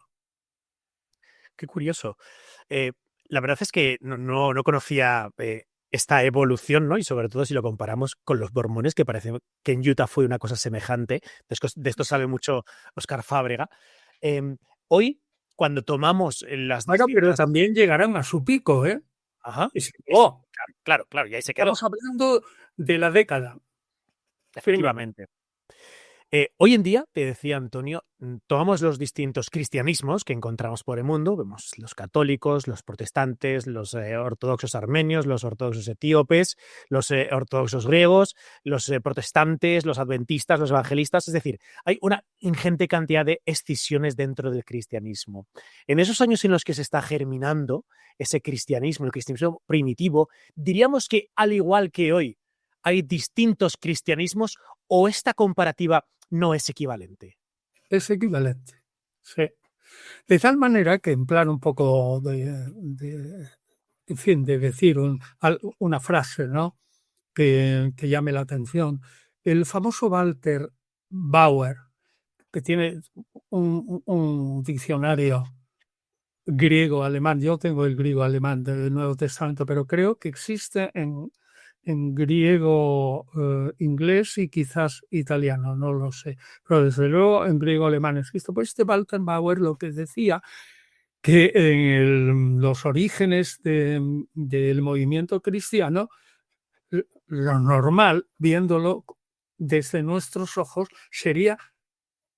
Qué curioso. La verdad es que no conocía esta evolución, ¿no? Y sobre todo si lo comparamos con los mormones, que parece que en Utah fue una cosa semejante. De esto sabe mucho Oscar Fábrega. Hoy, cuando tomamos las Bueno, pero distintas... también llegarán a su pico, ¿eh? Ajá. Y se Eso, acabó. claro, claro, y ahí se quedó, Estamos hablando de la década. Primero. efectivamente. Hoy en día, te decía Antonio, tomamos los distintos cristianismos que encontramos por el mundo, vemos los católicos, los protestantes, los ortodoxos armenios, los ortodoxos etíopes, los ortodoxos griegos, los protestantes, los adventistas, los evangelistas, es decir, hay una ingente cantidad de escisiones dentro del cristianismo. En esos años en los que se está germinando ese cristianismo, el cristianismo primitivo, diríamos que al igual que hoy hay distintos cristianismos o esta comparativa no es equivalente. Es equivalente, sí. De tal manera que, en plan un poco en fin, de decir una frase, ¿no? Que llame la atención. El famoso Walter Bauer, que tiene un diccionario griego-alemán. Yo tengo el griego-alemán del Nuevo Testamento, pero creo que existe en griego, inglés y quizás italiano, no lo sé. Pero desde luego en griego-alemán existe. Pues este Walter Bauer lo que decía que en los orígenes del movimiento cristiano, lo normal, viéndolo desde nuestros ojos, sería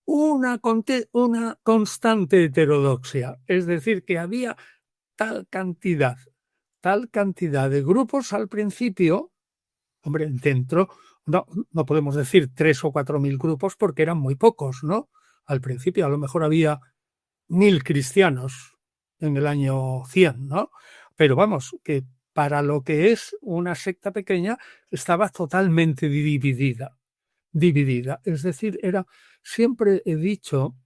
una constante heterodoxia. Es decir, que había tal cantidad de grupos al principio. Hombre, dentro, no podemos decir 3 o 4 mil grupos porque eran muy pocos, ¿no? Al principio a lo mejor había 1000 cristianos en el año 100, ¿no? Pero vamos, que para lo que es una secta pequeña estaba totalmente dividida. Es decir, siempre he dicho,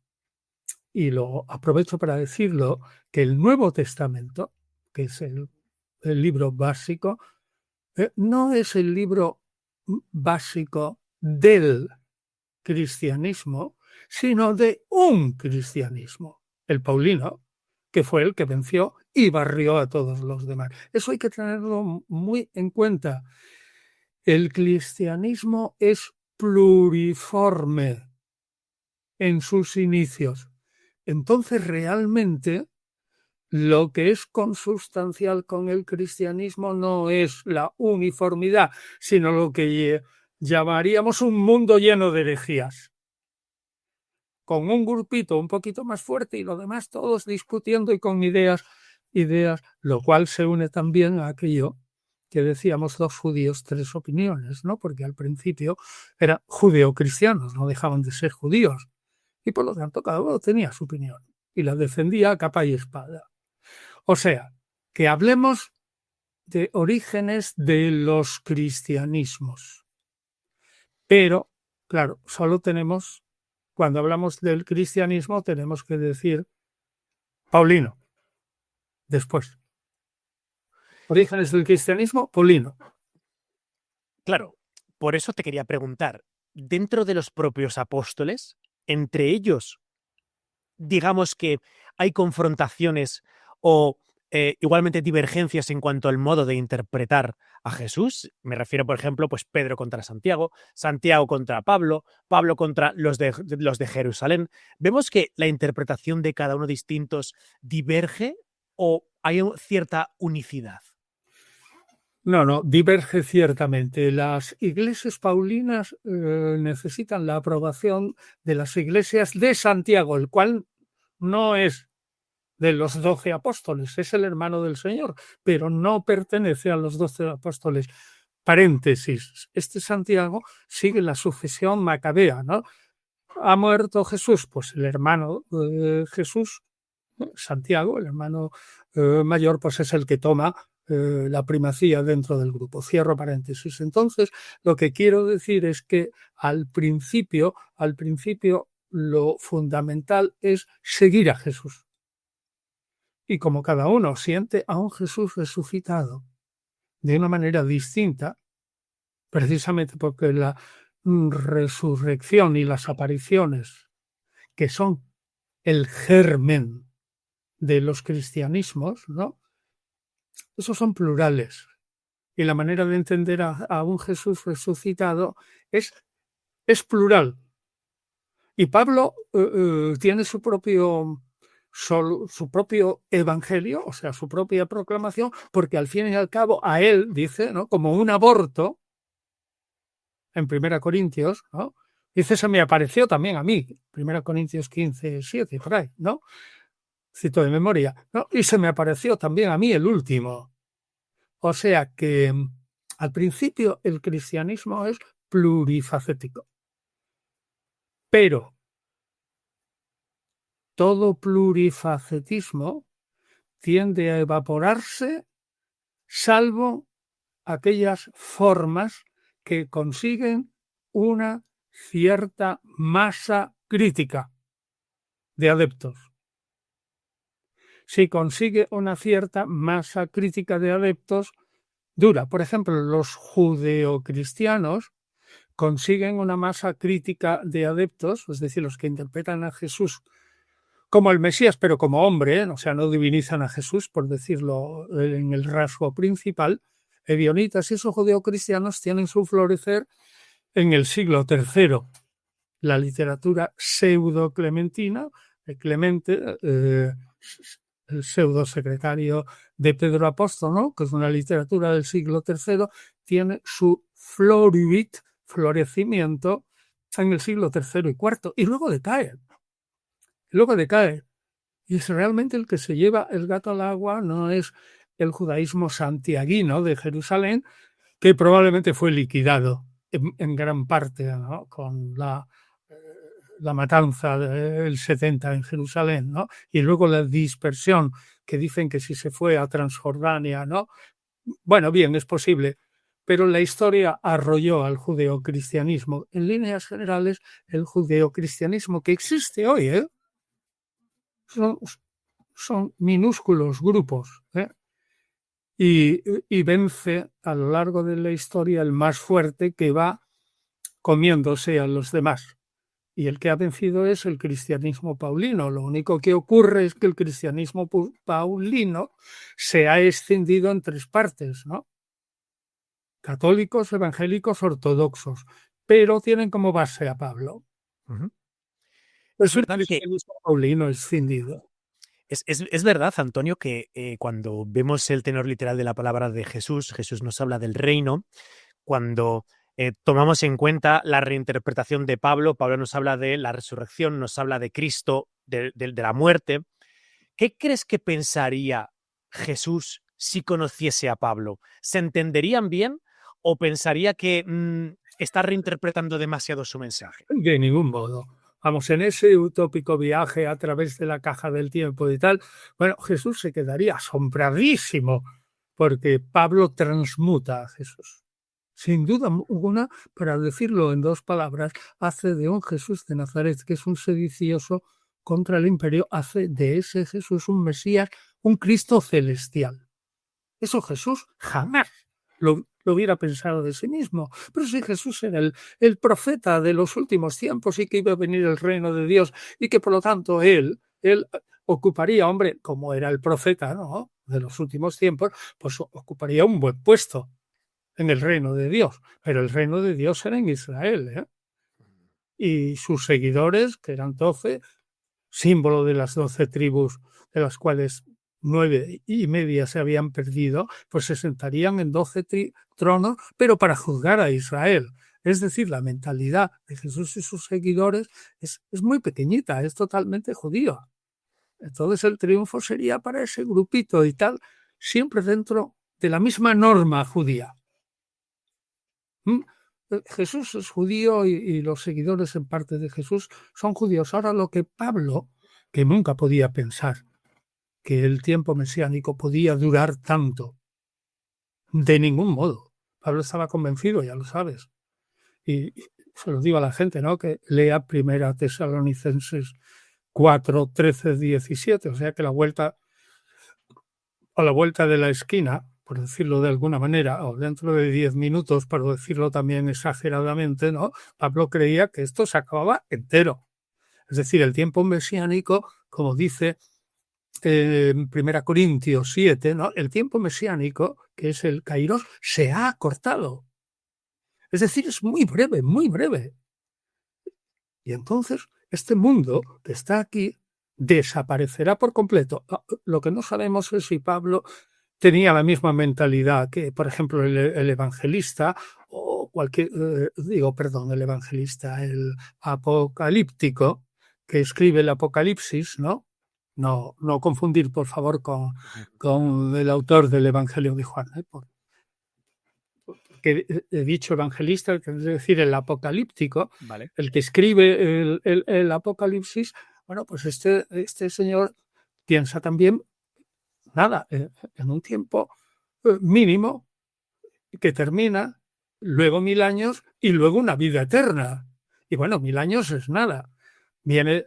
y lo aprovecho para decirlo, que el Nuevo Testamento, que es el libro básico, no es el libro básico del cristianismo, sino de un cristianismo, el paulino, que fue el que venció y barrió a todos los demás. Eso hay que tenerlo muy en cuenta. El cristianismo es pluriforme en sus inicios. Entonces, realmente, lo que es consustancial con el cristianismo no es la uniformidad, sino lo que llamaríamos un mundo lleno de herejías, con un grupito un poquito más fuerte y lo demás todos discutiendo y con ideas, lo cual se une también a aquello que decíamos 2 judíos, 3 opiniones, ¿no? Porque al principio eran judeo-cristianos, no dejaban de ser judíos, y por lo tanto cada uno tenía su opinión y la defendía a capa y espada. O sea, que hablemos de orígenes de los cristianismos. Pero, claro, cuando hablamos del cristianismo, tenemos que decir paulino. Después. Orígenes del cristianismo, paulino. Claro, por eso te quería preguntar, dentro de los propios apóstoles, entre ellos, digamos que hay confrontaciones o igualmente divergencias en cuanto al modo de interpretar a Jesús. Me refiero, por ejemplo, pues Pedro contra Santiago, Santiago contra Pablo, Pablo contra los de Jerusalén. ¿Vemos que la interpretación de cada uno distintos diverge o hay cierta unicidad? No, diverge ciertamente. Las iglesias paulinas necesitan la aprobación de las iglesias de Santiago, el cual no es de los 12 apóstoles, es el hermano del Señor, pero no pertenece a los 12 apóstoles. Paréntesis, este Santiago sigue la sucesión macabea, ¿no? Ha muerto Jesús, pues el hermano de Jesús, Santiago, el hermano mayor, pues es el que toma la primacía dentro del grupo. Cierro paréntesis. Entonces, lo que quiero decir es que al principio, lo fundamental es seguir a Jesús. Y como cada uno siente a un Jesús resucitado de una manera distinta, precisamente porque resurrección y las apariciones, que son el germen de los cristianismos, ¿no? Esos son plurales. Y la manera de entender a un Jesús resucitado es plural. Y Pablo tiene su propio evangelio, o sea, su propia proclamación, porque al fin y al cabo a él, dice, ¿no?, como un aborto, en 1 Corintios, ¿no?, dice, se me apareció también a mí, 1 Corintios 15, 7, por ahí, ¿no? Cito de memoria, ¿no? Y se me apareció también a mí el último. O sea que al principio el cristianismo es plurifacético. Pero todo plurifacetismo tiende a evaporarse, salvo aquellas formas que consiguen una cierta masa crítica de adeptos. Si consigue una cierta masa crítica de adeptos, dura. Por ejemplo, los judeocristianos consiguen una masa crítica de adeptos, es decir, los que interpretan a Jesús como el Mesías, pero como hombre, o sea, no divinizan a Jesús, por decirlo en el rasgo principal. Ebionitas y esos judeocristianos tienen su florecer en el siglo III. La literatura pseudo-clementina, Clemente, el pseudo secretario de Pedro Apóstol, ¿no?, que es una literatura del siglo III, tiene su florecimiento en el siglo III y IV, y luego decae. Y es realmente el que se lleva el gato al agua, no es el judaísmo santiaguino de Jerusalén, que probablemente fue liquidado en gran parte, ¿no?, con la matanza del 70 en Jerusalén, ¿no?, y luego la dispersión, que dicen que si se fue a Transjordania, ¿no? Bueno, bien, es posible, pero la historia arrolló al judeocristianismo. En líneas generales, el judeocristianismo que existe hoy, son minúsculos grupos, y vence a lo largo de la historia el más fuerte, que va comiéndose a los demás. Y el que ha vencido es el cristianismo paulino. Lo único que ocurre es que el cristianismo paulino se ha escindido en tres partes, ¿no? Católicos, evangélicos, ortodoxos, pero tienen como base a Pablo. Uh-huh. Es el cristianismo paulino escindido. Es verdad, Antonio, que cuando vemos el tenor literal de la palabra de Jesús, Jesús nos habla del reino. Cuando tomamos en cuenta la reinterpretación de Pablo, Pablo nos habla de la resurrección, nos habla de Cristo, de la muerte. ¿Qué crees que pensaría Jesús si conociese a Pablo? ¿Se entenderían bien o pensaría que está reinterpretando demasiado su mensaje? De ningún modo. Vamos, en ese utópico viaje a través de la caja del tiempo y tal, bueno, Jesús se quedaría asombradísimo, porque Pablo transmuta a Jesús. Sin duda alguna, para decirlo en dos palabras, hace de un Jesús de Nazaret, que es un sedicioso contra el imperio, hace de ese Jesús un Mesías, un Cristo celestial. Eso Jesús jamás lo hubiera pensado de sí mismo. Pero si Jesús era el profeta de los últimos tiempos y que iba a venir el reino de Dios y que por lo tanto él ocuparía, hombre, como era el profeta, ¿no?, de los últimos tiempos, pues ocuparía un buen puesto en el reino de Dios. Pero el reino de Dios era en Israel, y sus seguidores, que eran 12, símbolo de las 12 tribus, de las cuales 9.5 se habían perdido, pues se sentarían en 12 tronos, pero para juzgar a Israel. Es decir, la mentalidad de Jesús y sus seguidores es muy pequeñita, es totalmente judío. Entonces el triunfo sería para ese grupito y tal, siempre dentro de la misma norma judía. Jesús es judío y los seguidores en parte de Jesús son judíos. Ahora lo que Pablo, que nunca podía pensar que el tiempo mesiánico podía durar tanto, de ningún modo. Pablo estaba convencido, ya lo sabes. Y se lo digo a la gente, ¿no?, que lea 1 Tesalonicenses 4:13-17, o sea que a la vuelta de la esquina, por decirlo de alguna manera, o dentro de 10 minutos, por decirlo también exageradamente, ¿no? Pablo creía que esto se acababa entero. Es decir, el tiempo mesiánico, como dice en 1 Corintios 7, ¿no? El tiempo mesiánico, que es el kairos, se ha acortado. Es decir, es muy breve, muy breve. Y entonces este mundo que está aquí desaparecerá por completo. Lo que no sabemos es si Pablo tenía la misma mentalidad que, por ejemplo, el evangelista o el evangelista, el apocalíptico, que escribe el Apocalipsis, ¿no? No confundir, por favor, con el autor del Evangelio de Juan, que he dicho evangelista, es decir, el apocalíptico, Vale. el que escribe el Apocalipsis. Bueno, pues este señor piensa también, nada, en un tiempo mínimo que termina, luego 1000 años y luego una vida eterna. Y bueno, 1000 años es nada. Viene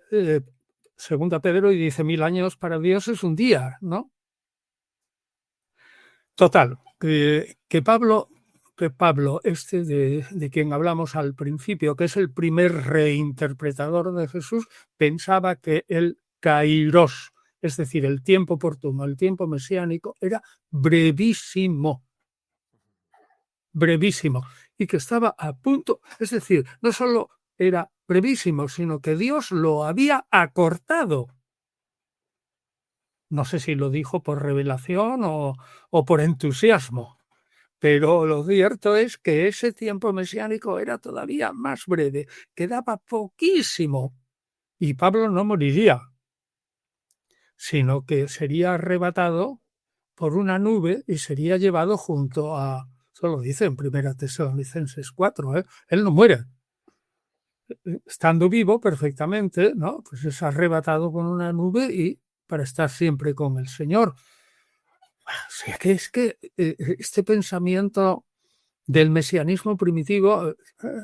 segunda Pedro y dice 1000 años para Dios es un día, ¿no? Total, que Pablo, de quien hablamos al principio, que es el primer reinterpretador de Jesús, pensaba que el kairos, es decir, el tiempo oportuno, el tiempo mesiánico, era brevísimo, brevísimo, y que estaba a punto, es decir, no solo era brevísimo, sino que Dios lo había acortado. No sé si lo dijo por revelación o por entusiasmo, pero lo cierto es que ese tiempo mesiánico era todavía más breve, quedaba poquísimo, y Pablo no moriría, sino que sería arrebatado por una nube y sería llevado junto a, eso lo dice en 1 Tesalonicenses 4, él no muere. Estando vivo perfectamente, ¿no? Pues es arrebatado con una nube y para estar siempre con el Señor. O sea, que es que este pensamiento del mesianismo primitivo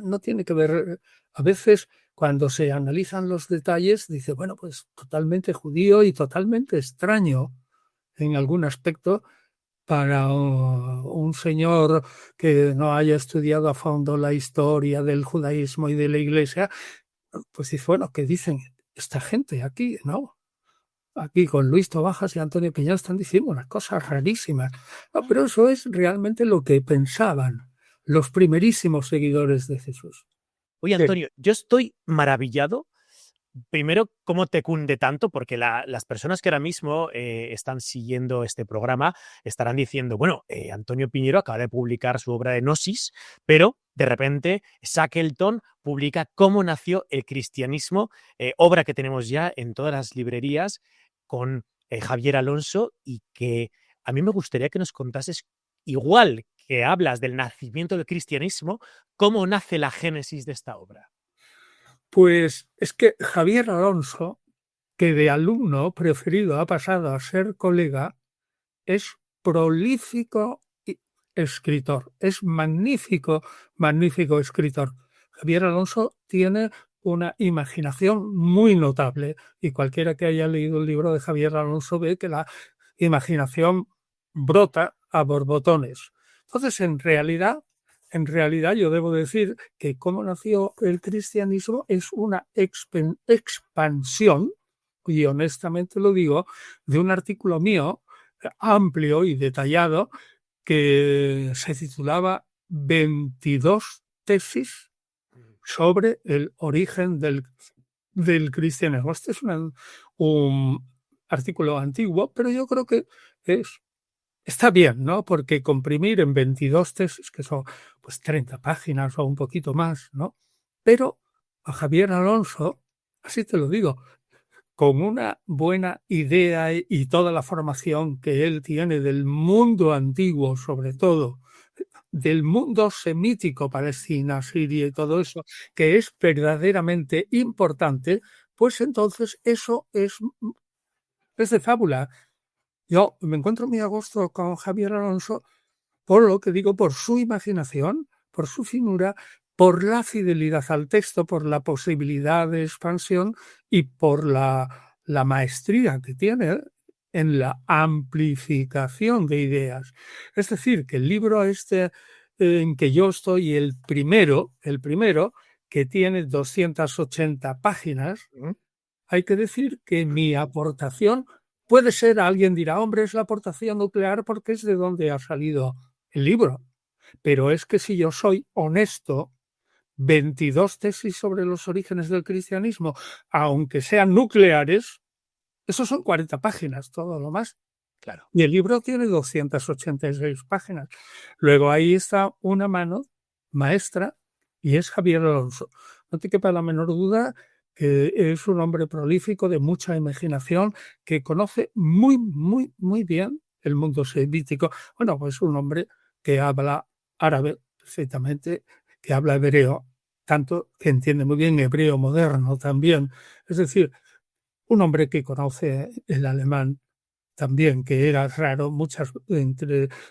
no tiene que ver, a veces cuando se analizan los detalles, dice, bueno, pues totalmente judío y totalmente extraño en algún aspecto para un señor que no haya estudiado a fondo la historia del judaísmo y de la Iglesia, pues dice, bueno, ¿qué dicen esta gente aquí, no? Aquí con Luis Tobajas y Antonio Piñón están diciendo unas cosas rarísimas. No, pero eso es realmente lo que pensaban los primerísimos seguidores de Jesús. Oye, Antonio, yo estoy maravillado. Primero, ¿cómo te cunde tanto? Porque las personas que ahora mismo están siguiendo este programa estarán diciendo, bueno, Antonio Piñero acaba de publicar su obra de Gnosis, pero de repente Shackleton publica Cómo nació el cristianismo, obra que tenemos ya en todas las librerías con Javier Alonso, y que a mí me gustaría que nos contases, igual que hablas del nacimiento del cristianismo, cómo nace la génesis de esta obra. Pues es que Javier Alonso, que de alumno preferido ha pasado a ser colega, es prolífico escritor, es magnífico escritor. Javier Alonso tiene una imaginación muy notable y cualquiera que haya leído el libro de Javier Alonso ve que la imaginación brota a borbotones. Entonces, en realidad yo debo decir que cómo nació el cristianismo es una expansión, y honestamente lo digo, de un artículo mío amplio y detallado que se titulaba 22 tesis sobre el origen del cristianismo. Este es un artículo antiguo, pero yo creo que está bien, ¿no? Porque comprimir en 22 tesis, que son pues 30 páginas o un poquito más, ¿no? Pero a Javier Alonso, así te lo digo, con una buena idea y toda la formación que él tiene del mundo antiguo, sobre todo, del mundo semítico, Palestina, Siria y todo eso, que es verdaderamente importante, pues entonces eso es de fábula. Yo me encuentro muy a gusto con Javier Alonso por lo que digo, por su imaginación, por su finura, por la fidelidad al texto, por la posibilidad de expansión y por la maestría que tiene en la amplificación de ideas. Es decir, que el libro en que yo estoy, el primero, que tiene 280 páginas, hay que decir que mi aportación puede ser, alguien dirá, hombre, es la aportación nuclear porque es de donde ha salido el libro. Pero es que si yo soy honesto, 22 tesis sobre los orígenes del cristianismo, aunque sean nucleares, eso son 40 páginas, todo lo más. Claro. Y el libro tiene 286 páginas. Luego ahí está una mano maestra y es Javier Alonso. No te quepa la menor duda que es un hombre prolífico, de mucha imaginación, que conoce muy, muy, muy bien el mundo semítico. Bueno, pues un hombre que habla árabe perfectamente, que habla hebreo, tanto que entiende muy bien hebreo moderno también. Es decir, un hombre que conoce el alemán también, que era raro,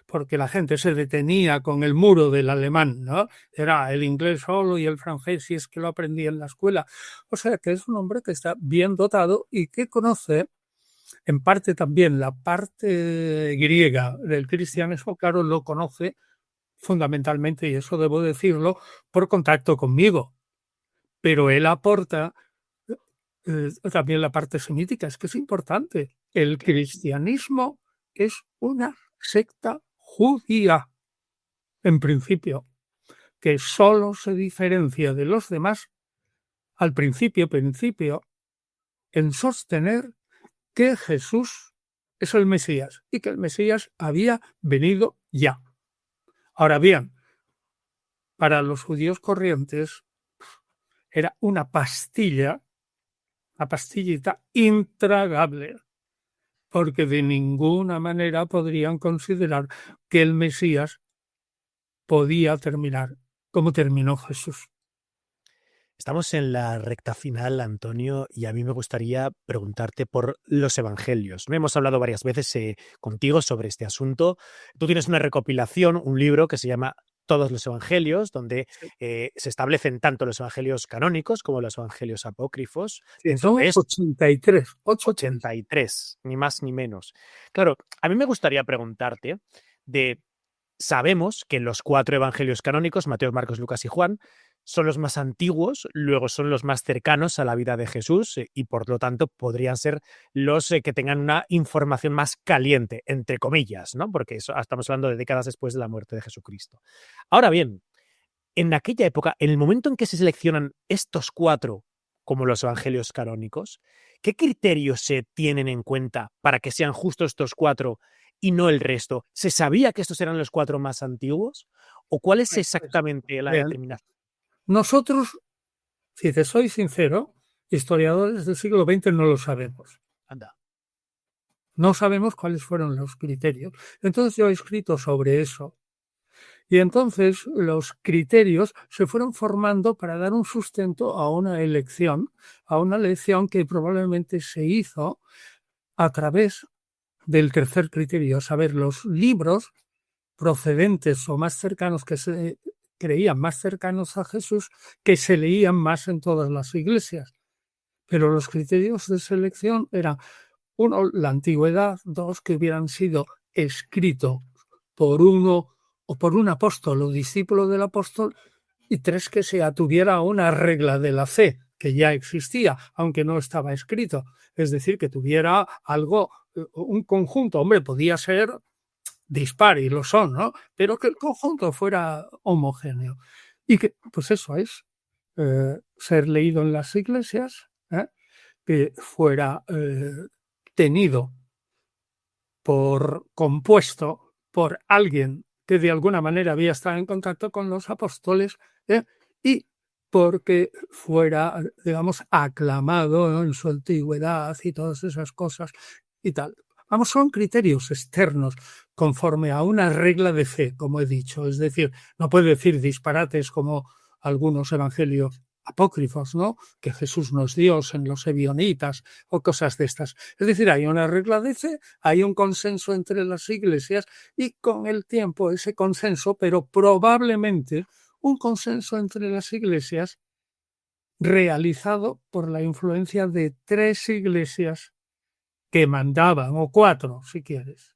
porque la gente se detenía con el muro del alemán, ¿no? Era el inglés solo y el francés, si es que lo aprendía en la escuela. O sea, que es un hombre que está bien dotado y que conoce en parte también la parte griega del cristianismo, claro, lo conoce fundamentalmente, y eso debo decirlo, por contacto conmigo. Pero él aporta también la parte semítica, es que es importante. El cristianismo es una secta judía, en principio, que solo se diferencia de los demás al principio, en sostener que Jesús es el Mesías y que el Mesías había venido ya. Ahora bien, para los judíos corrientes era una pastillita intragable, porque de ninguna manera podrían considerar que el Mesías podía terminar como terminó Jesús. Estamos en la recta final, Antonio, y a mí me gustaría preguntarte por los evangelios. Hemos hablado varias veces contigo sobre este asunto. Tú tienes una recopilación, un libro que se llama Todos los evangelios, donde se establecen tanto los evangelios canónicos como los evangelios apócrifos. Sí, son 83. 83, ni más ni menos. Claro, a mí me gustaría preguntarte sabemos que los 4 evangelios canónicos, Mateo, Marcos, Lucas y Juan, son los más antiguos, luego son los más cercanos a la vida de Jesús y por lo tanto podrían ser los que tengan una información más caliente, entre comillas, ¿no? Porque estamos hablando de décadas después de la muerte de Jesucristo. Ahora bien, en aquella época, en el momento en que se seleccionan estos 4 como los evangelios canónicos, ¿qué criterios se tienen en cuenta para que sean justo estos 4 y no el resto? ¿Se sabía que estos eran los 4 más antiguos? ¿O cuál es exactamente la determinación? Nosotros, si te soy sincero, historiadores del siglo XX no lo sabemos. Anda. No sabemos cuáles fueron los criterios. Entonces yo he escrito sobre eso. Y entonces los criterios se fueron formando para dar un sustento a una elección que probablemente se hizo a través del tercer criterio, a saber, los libros procedentes o más cercanos que se creían más cercanos a Jesús, que se leían más en todas las iglesias. Pero los criterios de selección eran, 1, la antigüedad; 2, que hubieran sido escritos por uno o por un apóstol o discípulo del apóstol; y 3, que se atuviera una regla de la fe que ya existía, aunque no estaba escrito. Es decir, que tuviera algo, un conjunto. Hombre, podía ser dispar, y lo son, ¿no? Pero que el conjunto fuera homogéneo. Y que, pues eso es, ser leído en las iglesias, que fuera tenido compuesto por alguien que de alguna manera había estado en contacto con los apóstoles, y porque fuera, digamos, aclamado en su antigüedad y todas esas cosas y tal. Vamos, son criterios externos conforme a una regla de fe, como he dicho. Es decir, no puede decir disparates como algunos evangelios apócrifos, ¿no? Que Jesús no es Dios en los ebionitas o cosas de estas. Es decir, hay una regla de fe, hay un consenso entre las iglesias y con el tiempo ese consenso, pero probablemente un consenso entre las iglesias realizado por la influencia de 3 iglesias que mandaban, o 4, si quieres.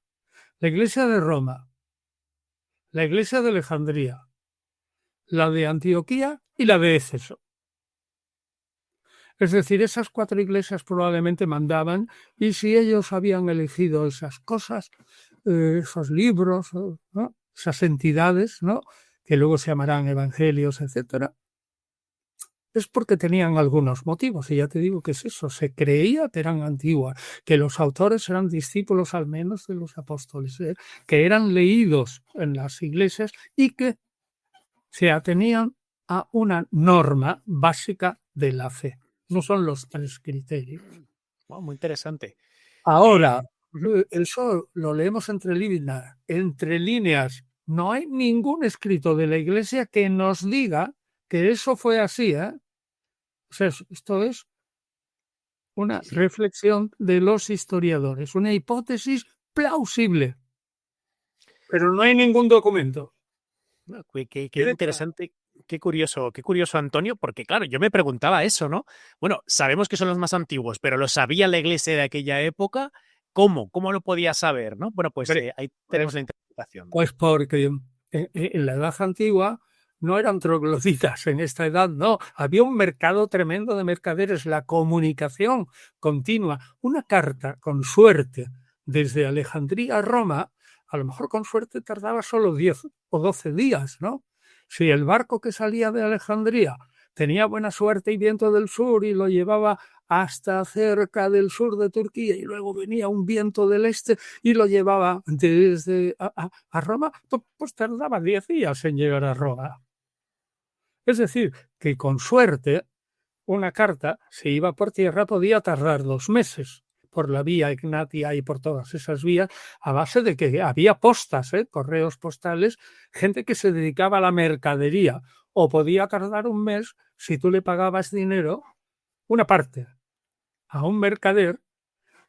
La Iglesia de Roma, la Iglesia de Alejandría, la de Antioquía y la de Éfeso. Es decir, esas 4 iglesias probablemente mandaban, y si ellos habían elegido esas cosas, esos libros, ¿no?, esas entidades, ¿no?, que luego se llamarán evangelios, etcétera, es porque tenían algunos motivos. Y ya te digo que es eso, se creía que eran antiguas, que los autores eran discípulos al menos de los apóstoles, que eran leídos en las iglesias y que se atenían a una norma básica de la fe. No son los 3 criterios. Wow, muy interesante. Ahora, eso lo leemos entre líneas. No hay ningún escrito de la Iglesia que nos diga que eso fue así, ¿eh? O sea, esto es una reflexión de los historiadores, una hipótesis plausible, pero no hay ningún documento. Bueno, qué interesante, qué curioso, Antonio, porque claro, yo me preguntaba eso, ¿no? Bueno, sabemos que son los más antiguos, pero ¿lo sabía la Iglesia de aquella época? ¿Cómo? ¿Cómo lo podía saber, no? Bueno, pues ahí tenemos la interpretación. Pues porque en la Edad Antigua no eran trogloditas, en esta edad no. Había un mercado tremendo de mercaderes, la comunicación continua. Una carta, con suerte, desde Alejandría a Roma, a lo mejor con suerte tardaba solo 10 o 12 días, ¿no? Si el barco que salía de Alejandría tenía buena suerte y viento del sur y lo llevaba hasta cerca del sur de Turquía y luego venía un viento del este y lo llevaba desde a Roma, pues tardaba 10 días en llegar a Roma. Es decir, que con suerte una carta, si iba por tierra, podía tardar 2 meses por la vía Egnatia y por todas esas vías, a base de que había postas, correos postales, gente que se dedicaba a la mercadería, o podía tardar 1 mes si tú le pagabas dinero, una parte, a un mercader,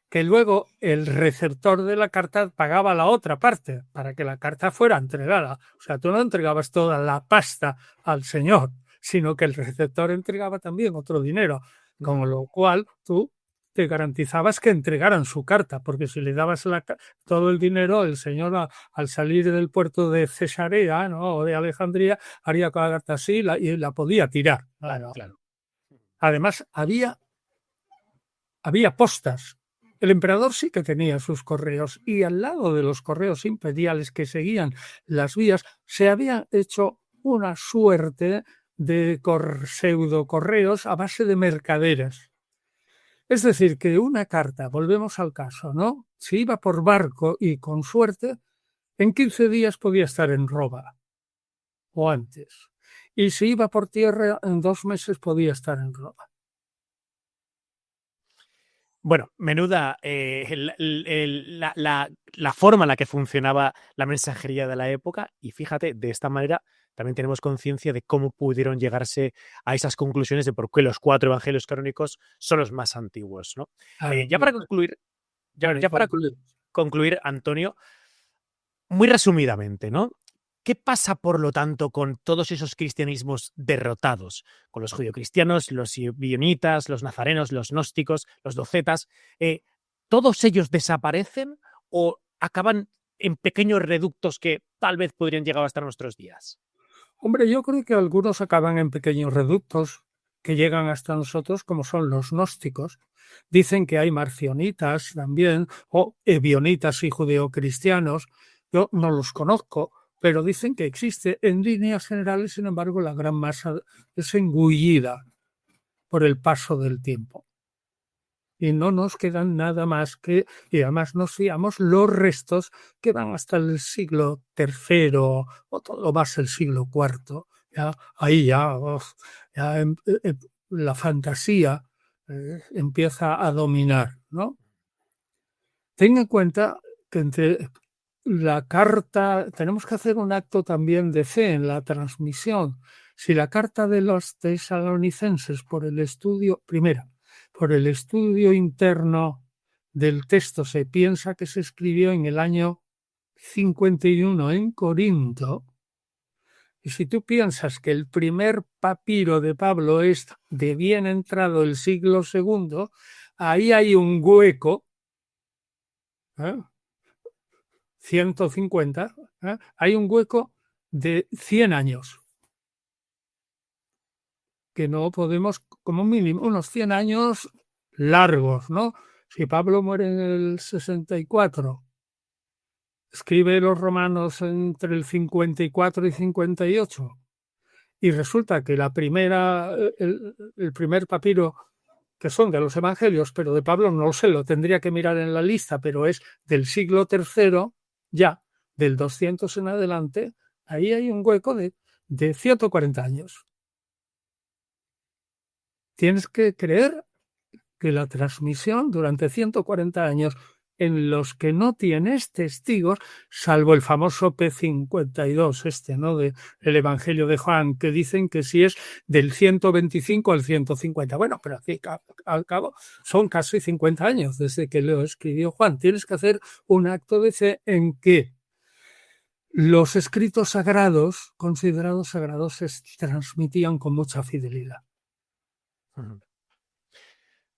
que luego el receptor de la carta pagaba la otra parte para que la carta fuera entregada. O sea, tú no entregabas toda la pasta al señor, sino que el receptor entregaba también otro dinero, con lo cual tú te garantizabas que entregaran su carta, porque si le dabas todo el dinero, el señor al salir del puerto de Cesarea, ¿no?, o de Alejandría, haría con la carta así y la podía tirar. Claro. Además, había postas. El emperador sí que tenía sus correos, y al lado de los correos imperiales que seguían las vías se había hecho una suerte de pseudo correos a base de mercaderes. Es decir, que una carta, volvemos al caso, ¿no?, si iba por barco y con suerte, en 15 días podía estar en Roma o antes. Y si iba por tierra, en 2 meses podía estar en Roma. Bueno, menuda la forma en la que funcionaba la mensajería de la época, y fíjate, de esta manera también tenemos conciencia de cómo pudieron llegarse a esas conclusiones de por qué los 4 evangelios canónicos son los más antiguos, ¿no? Ya para concluir, Antonio, muy resumidamente, ¿no? ¿Qué pasa, por lo tanto, con todos esos cristianismos derrotados? Con los judio-cristianos, los bionitas, los nazarenos, los gnósticos, los docetas. ¿Todos ellos desaparecen o acaban en pequeños reductos que tal vez podrían llegar hasta nuestros días? Hombre, yo creo que algunos acaban en pequeños reductos que llegan hasta nosotros, como son los gnósticos. Dicen que hay marcionitas también, o ebionitas y judeocristianos. Yo no los conozco, pero dicen que existe. En líneas generales, sin embargo, la gran masa es engullida por el paso del tiempo. Y no nos quedan nada más que, y además nos fiamos, los restos que van hasta el siglo III o todo más el siglo IV. Ahí la fantasía empieza a dominar, ¿no? Ten en cuenta que entre la carta, tenemos que hacer un acto también de fe en la transmisión. Si la carta de los tesalonicenses, por el estudio interno del texto, se piensa que se escribió en el año 51 en Corinto, y si tú piensas que el primer papiro de Pablo es de bien entrado el siglo II, ahí hay un hueco ¿eh? 150, ¿eh? Hay un hueco de 100 años que no podemos, como mínimo, unos 100 años largos, ¿no? Si Pablo muere en el 64, escribe los Romanos entre el 54 y 58, y resulta que el primer papiro, que son de los Evangelios, pero de Pablo no lo sé, lo tendría que mirar en la lista, pero es del siglo III, ya, del 200 en adelante, ahí hay un hueco de 140 años. Tienes que creer que la transmisión durante 140 años en los que no tienes testigos, salvo el famoso P52, ¿no? El Evangelio de Juan, que dicen que si es del 125 al 150. Bueno, pero aquí al cabo son casi 50 años desde que lo escribió Juan. Tienes que hacer un acto de fe en que los escritos sagrados, considerados sagrados, se transmitían con mucha fidelidad.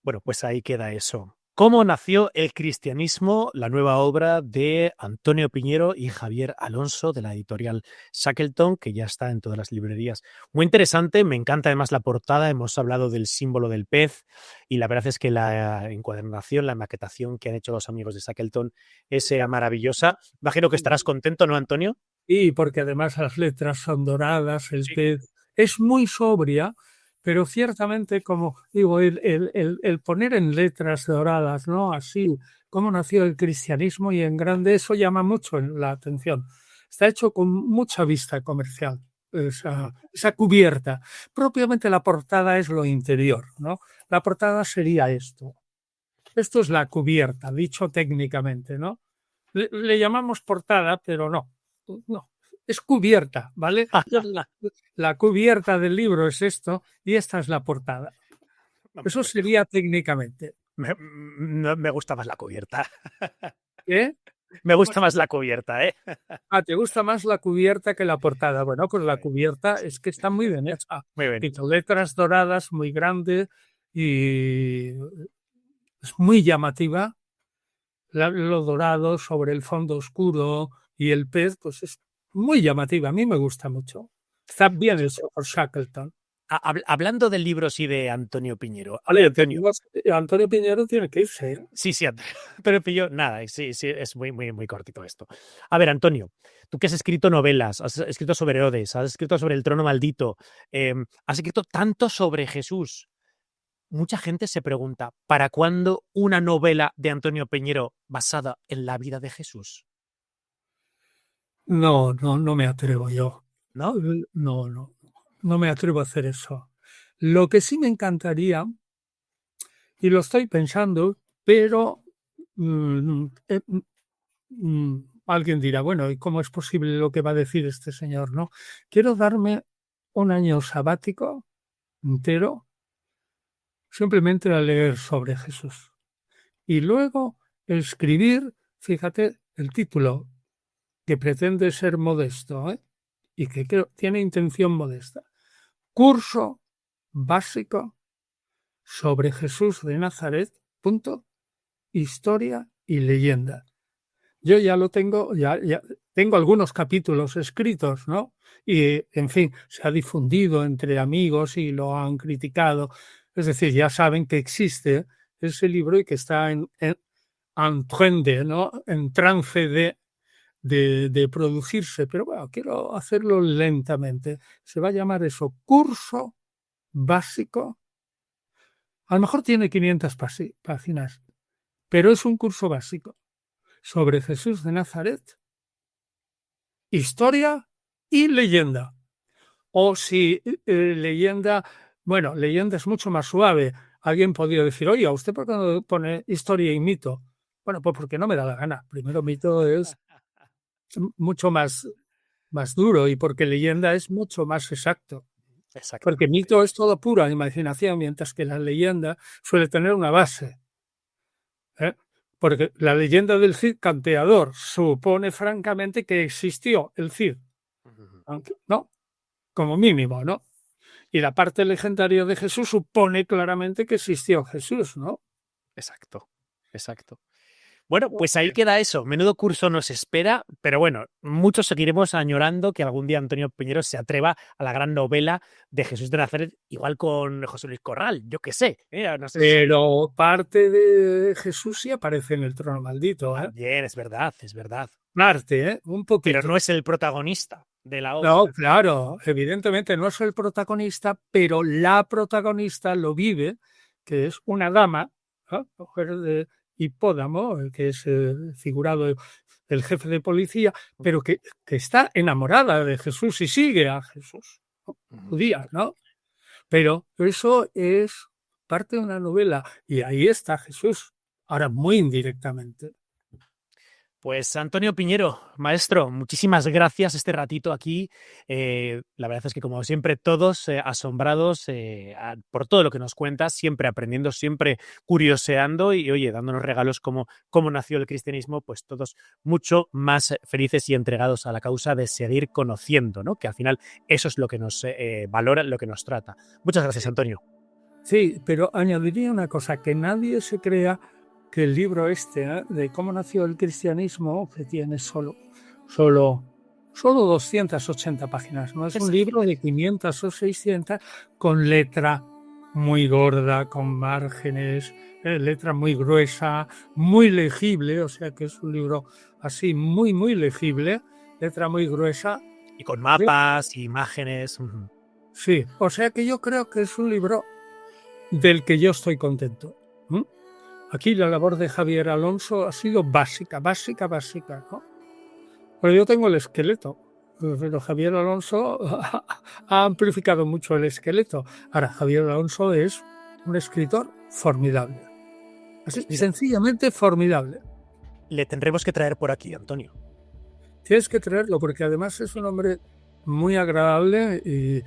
Bueno, pues ahí queda eso. ¿Cómo nació el cristianismo? La nueva obra de Antonio Piñero y Javier Alonso, de la editorial Shackleton, que ya está en todas las librerías. Muy interesante, me encanta además la portada. Hemos hablado del símbolo del pez y la verdad es que la encuadernación, la maquetación que han hecho los amigos de Shackleton es maravillosa. Imagino que estarás contento, ¿no, Antonio? Y porque además las letras son doradas, el pez es muy sobria, pero ciertamente, como digo, el poner en letras doradas, ¿no? Así como nació el cristianismo y en grande, eso llama mucho la atención. Está hecho con mucha vista comercial, esa cubierta. Propiamente la portada es lo interior, ¿no? La portada sería esto. Esto es la cubierta, dicho técnicamente, ¿no? Le llamamos portada, pero no, es cubierta, ¿vale? La cubierta del libro es esto y esta es la portada. Eso sería técnicamente. Me gusta más la cubierta. ¿Qué? Me gusta más la cubierta, ¿eh? ¿Te gusta más la cubierta que la portada? Bueno, pues la cubierta es que está muy bien hecha. Muy bien. Y con letras doradas muy grandes y es muy llamativa. Lo dorado sobre el fondo oscuro y el pez, pues es muy llamativa. A mí me gusta mucho. Está bien hecho por Shackleton. Hablando de libros y de Antonio Piñero. Antonio Piñero tiene que irse, ¿eh? Sí, Antonio Piñero, nada, sí, es muy cortito esto. A ver, Antonio, tú que has escrito novelas, has escrito sobre Herodes, has escrito sobre el trono maldito, has escrito tanto sobre Jesús. Mucha gente se pregunta, ¿para cuándo una novela de Antonio Piñero basada en la vida de Jesús? No me atrevo yo. ¿No? No me atrevo a hacer eso. Lo que sí me encantaría, y lo estoy pensando, pero alguien dirá, bueno, ¿y cómo es posible lo que va a decir este señor? No, quiero darme un año sabático entero simplemente a leer sobre Jesús. Y luego escribir, fíjate, el título, que pretende ser modesto, ¿eh? Y que creo, tiene intención modesta. Curso básico sobre Jesús de Nazaret, punto, historia y leyenda. Yo ya lo tengo, ya tengo algunos capítulos escritos, ¿no? Y, en fin, se ha difundido entre amigos y lo han criticado. Es decir, ya saben que existe ese libro y que está en trende, ¿no? En trance de producirse. Pero bueno, quiero hacerlo lentamente. Se va a llamar eso, curso básico. A lo mejor tiene 500 páginas, pero es un curso básico sobre Jesús de Nazaret, historia y leyenda. O si leyenda, bueno, leyenda es mucho más suave. Alguien podría decir, oye, ¿usted por qué no pone historia y mito? Bueno, pues porque no me da la gana. Primero, mito es mucho más duro y porque leyenda es mucho más exacto. Porque mito es todo pura imaginación, mientras que la leyenda suele tener una base. Porque la leyenda del Cid campeador supone francamente que existió el Cid, aunque, ¿no? Como mínimo, ¿no? Y la parte legendaria de Jesús supone claramente que existió Jesús, ¿no? Exacto. Bueno, pues ahí queda eso. Menudo curso nos espera, pero bueno, muchos seguiremos añorando que algún día Antonio Piñero se atreva a la gran novela de Jesús de Nazaret, igual con José Luis Corral, yo qué sé. No sé Pero parte de Jesús sí aparece en el trono maldito, ¿eh? También, es verdad, es verdad. Parte, ¿eh? Un poquito. Pero no es el protagonista de la obra. No, claro, evidentemente no es el protagonista, pero la protagonista lo vive, que es una dama, ¿no? Mujer de Hipódamo, el que es figurado el jefe de policía, pero que está enamorada de Jesús y sigue a Jesús, ¿no? Judía, ¿no? Pero eso es parte de una novela y ahí está Jesús, ahora muy indirectamente. Pues Antonio Piñero, maestro, muchísimas gracias este ratito aquí. La verdad es que como siempre todos asombrados por todo lo que nos cuentas, siempre aprendiendo, siempre curioseando y oye, dándonos regalos como cómo nació el cristianismo, pues todos mucho más felices y entregados a la causa de seguir conociendo, ¿no? Que al final eso es lo que nos valora, lo que nos trata. Muchas gracias, Antonio. Sí, pero añadiría una cosa, que nadie se crea que el libro de cómo nació el cristianismo, que tiene solo 280 páginas, no es un libro de 500 o 600 con letra muy gorda, con márgenes, letra muy gruesa, muy legible, o sea que es un libro así muy, muy legible, letra muy gruesa. Y con mapas, imágenes. Sí, o sea que yo creo que es un libro del que yo estoy contento. Aquí la labor de Javier Alonso ha sido básica, ¿no? Pero yo tengo el esqueleto, pero Javier Alonso ha amplificado mucho el esqueleto. Ahora, Javier Alonso es un escritor formidable. Así, sencillamente formidable. Le tendremos que traer por aquí, Antonio. Tienes que traerlo porque además es un hombre muy agradable y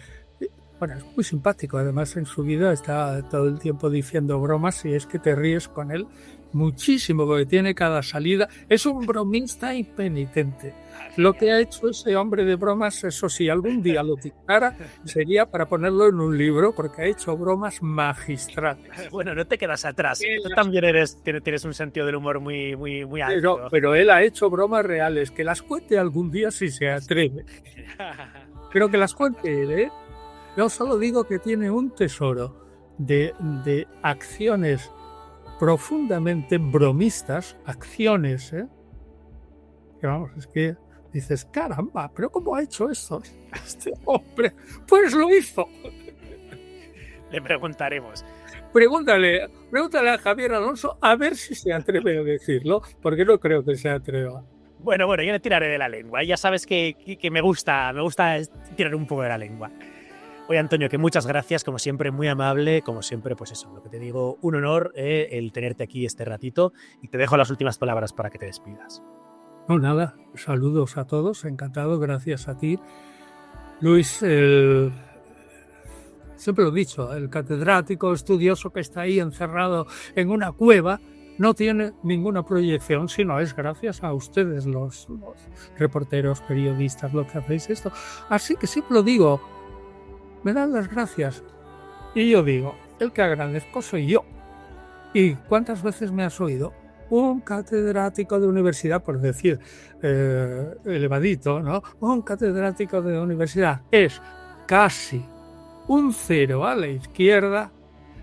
bueno, es muy simpático. Además, en su vida está todo el tiempo diciendo bromas y es que te ríes con él muchísimo porque tiene cada salida. Es un bromista impenitente. Lo que ha hecho ese hombre de bromas, eso sí, algún día lo dictara, sería para ponerlo en un libro porque ha hecho bromas magistrales. Bueno, no te quedas atrás. Tú también tienes un sentido del humor muy, muy, muy alto. Pero él ha hecho bromas reales. Que las cuente algún día si se atreve. Pero que las cuente él, ¿eh? Yo solo digo que tiene un tesoro de acciones profundamente bromistas, acciones, que vamos, es que dices, caramba, pero ¿cómo ha hecho eso este hombre? Pues lo hizo. Le preguntaremos. Pregúntale a Javier Alonso a ver si se atreve a decirlo, porque no creo que se atreva. Bueno, yo le tiraré de la lengua. Ya sabes que me gusta tirar un poco de la lengua. Oye, Antonio, que muchas gracias, como siempre, muy amable, como siempre, pues eso, lo que te digo, un honor el tenerte aquí este ratito y te dejo las últimas palabras para que te despidas. No, nada, saludos a todos, encantado, gracias a ti. Luis, siempre lo he dicho, el catedrático estudioso que está ahí encerrado en una cueva no tiene ninguna proyección, sino es gracias a ustedes, los reporteros, periodistas, lo que hacéis esto. Así que siempre lo digo, me dan las gracias. Y yo digo, el que agradezco soy yo. ¿Y cuántas veces me has oído? Un catedrático de universidad, por decir elevadito, ¿no? Un catedrático de universidad es casi un 0 a la izquierda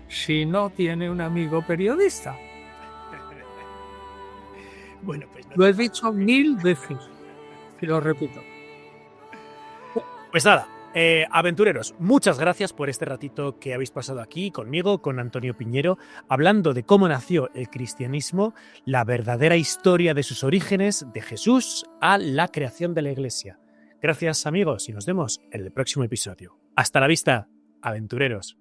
si no tiene un amigo periodista. Bueno, pues no. Lo he dicho 1000 veces y lo repito. Pues nada. Aventureros, muchas gracias por este ratito que habéis pasado aquí conmigo, con Antonio Piñero, hablando de cómo nació el cristianismo, la verdadera historia de sus orígenes, de Jesús a la creación de la Iglesia. Gracias, amigos, y nos vemos en el próximo episodio. Hasta la vista, aventureros.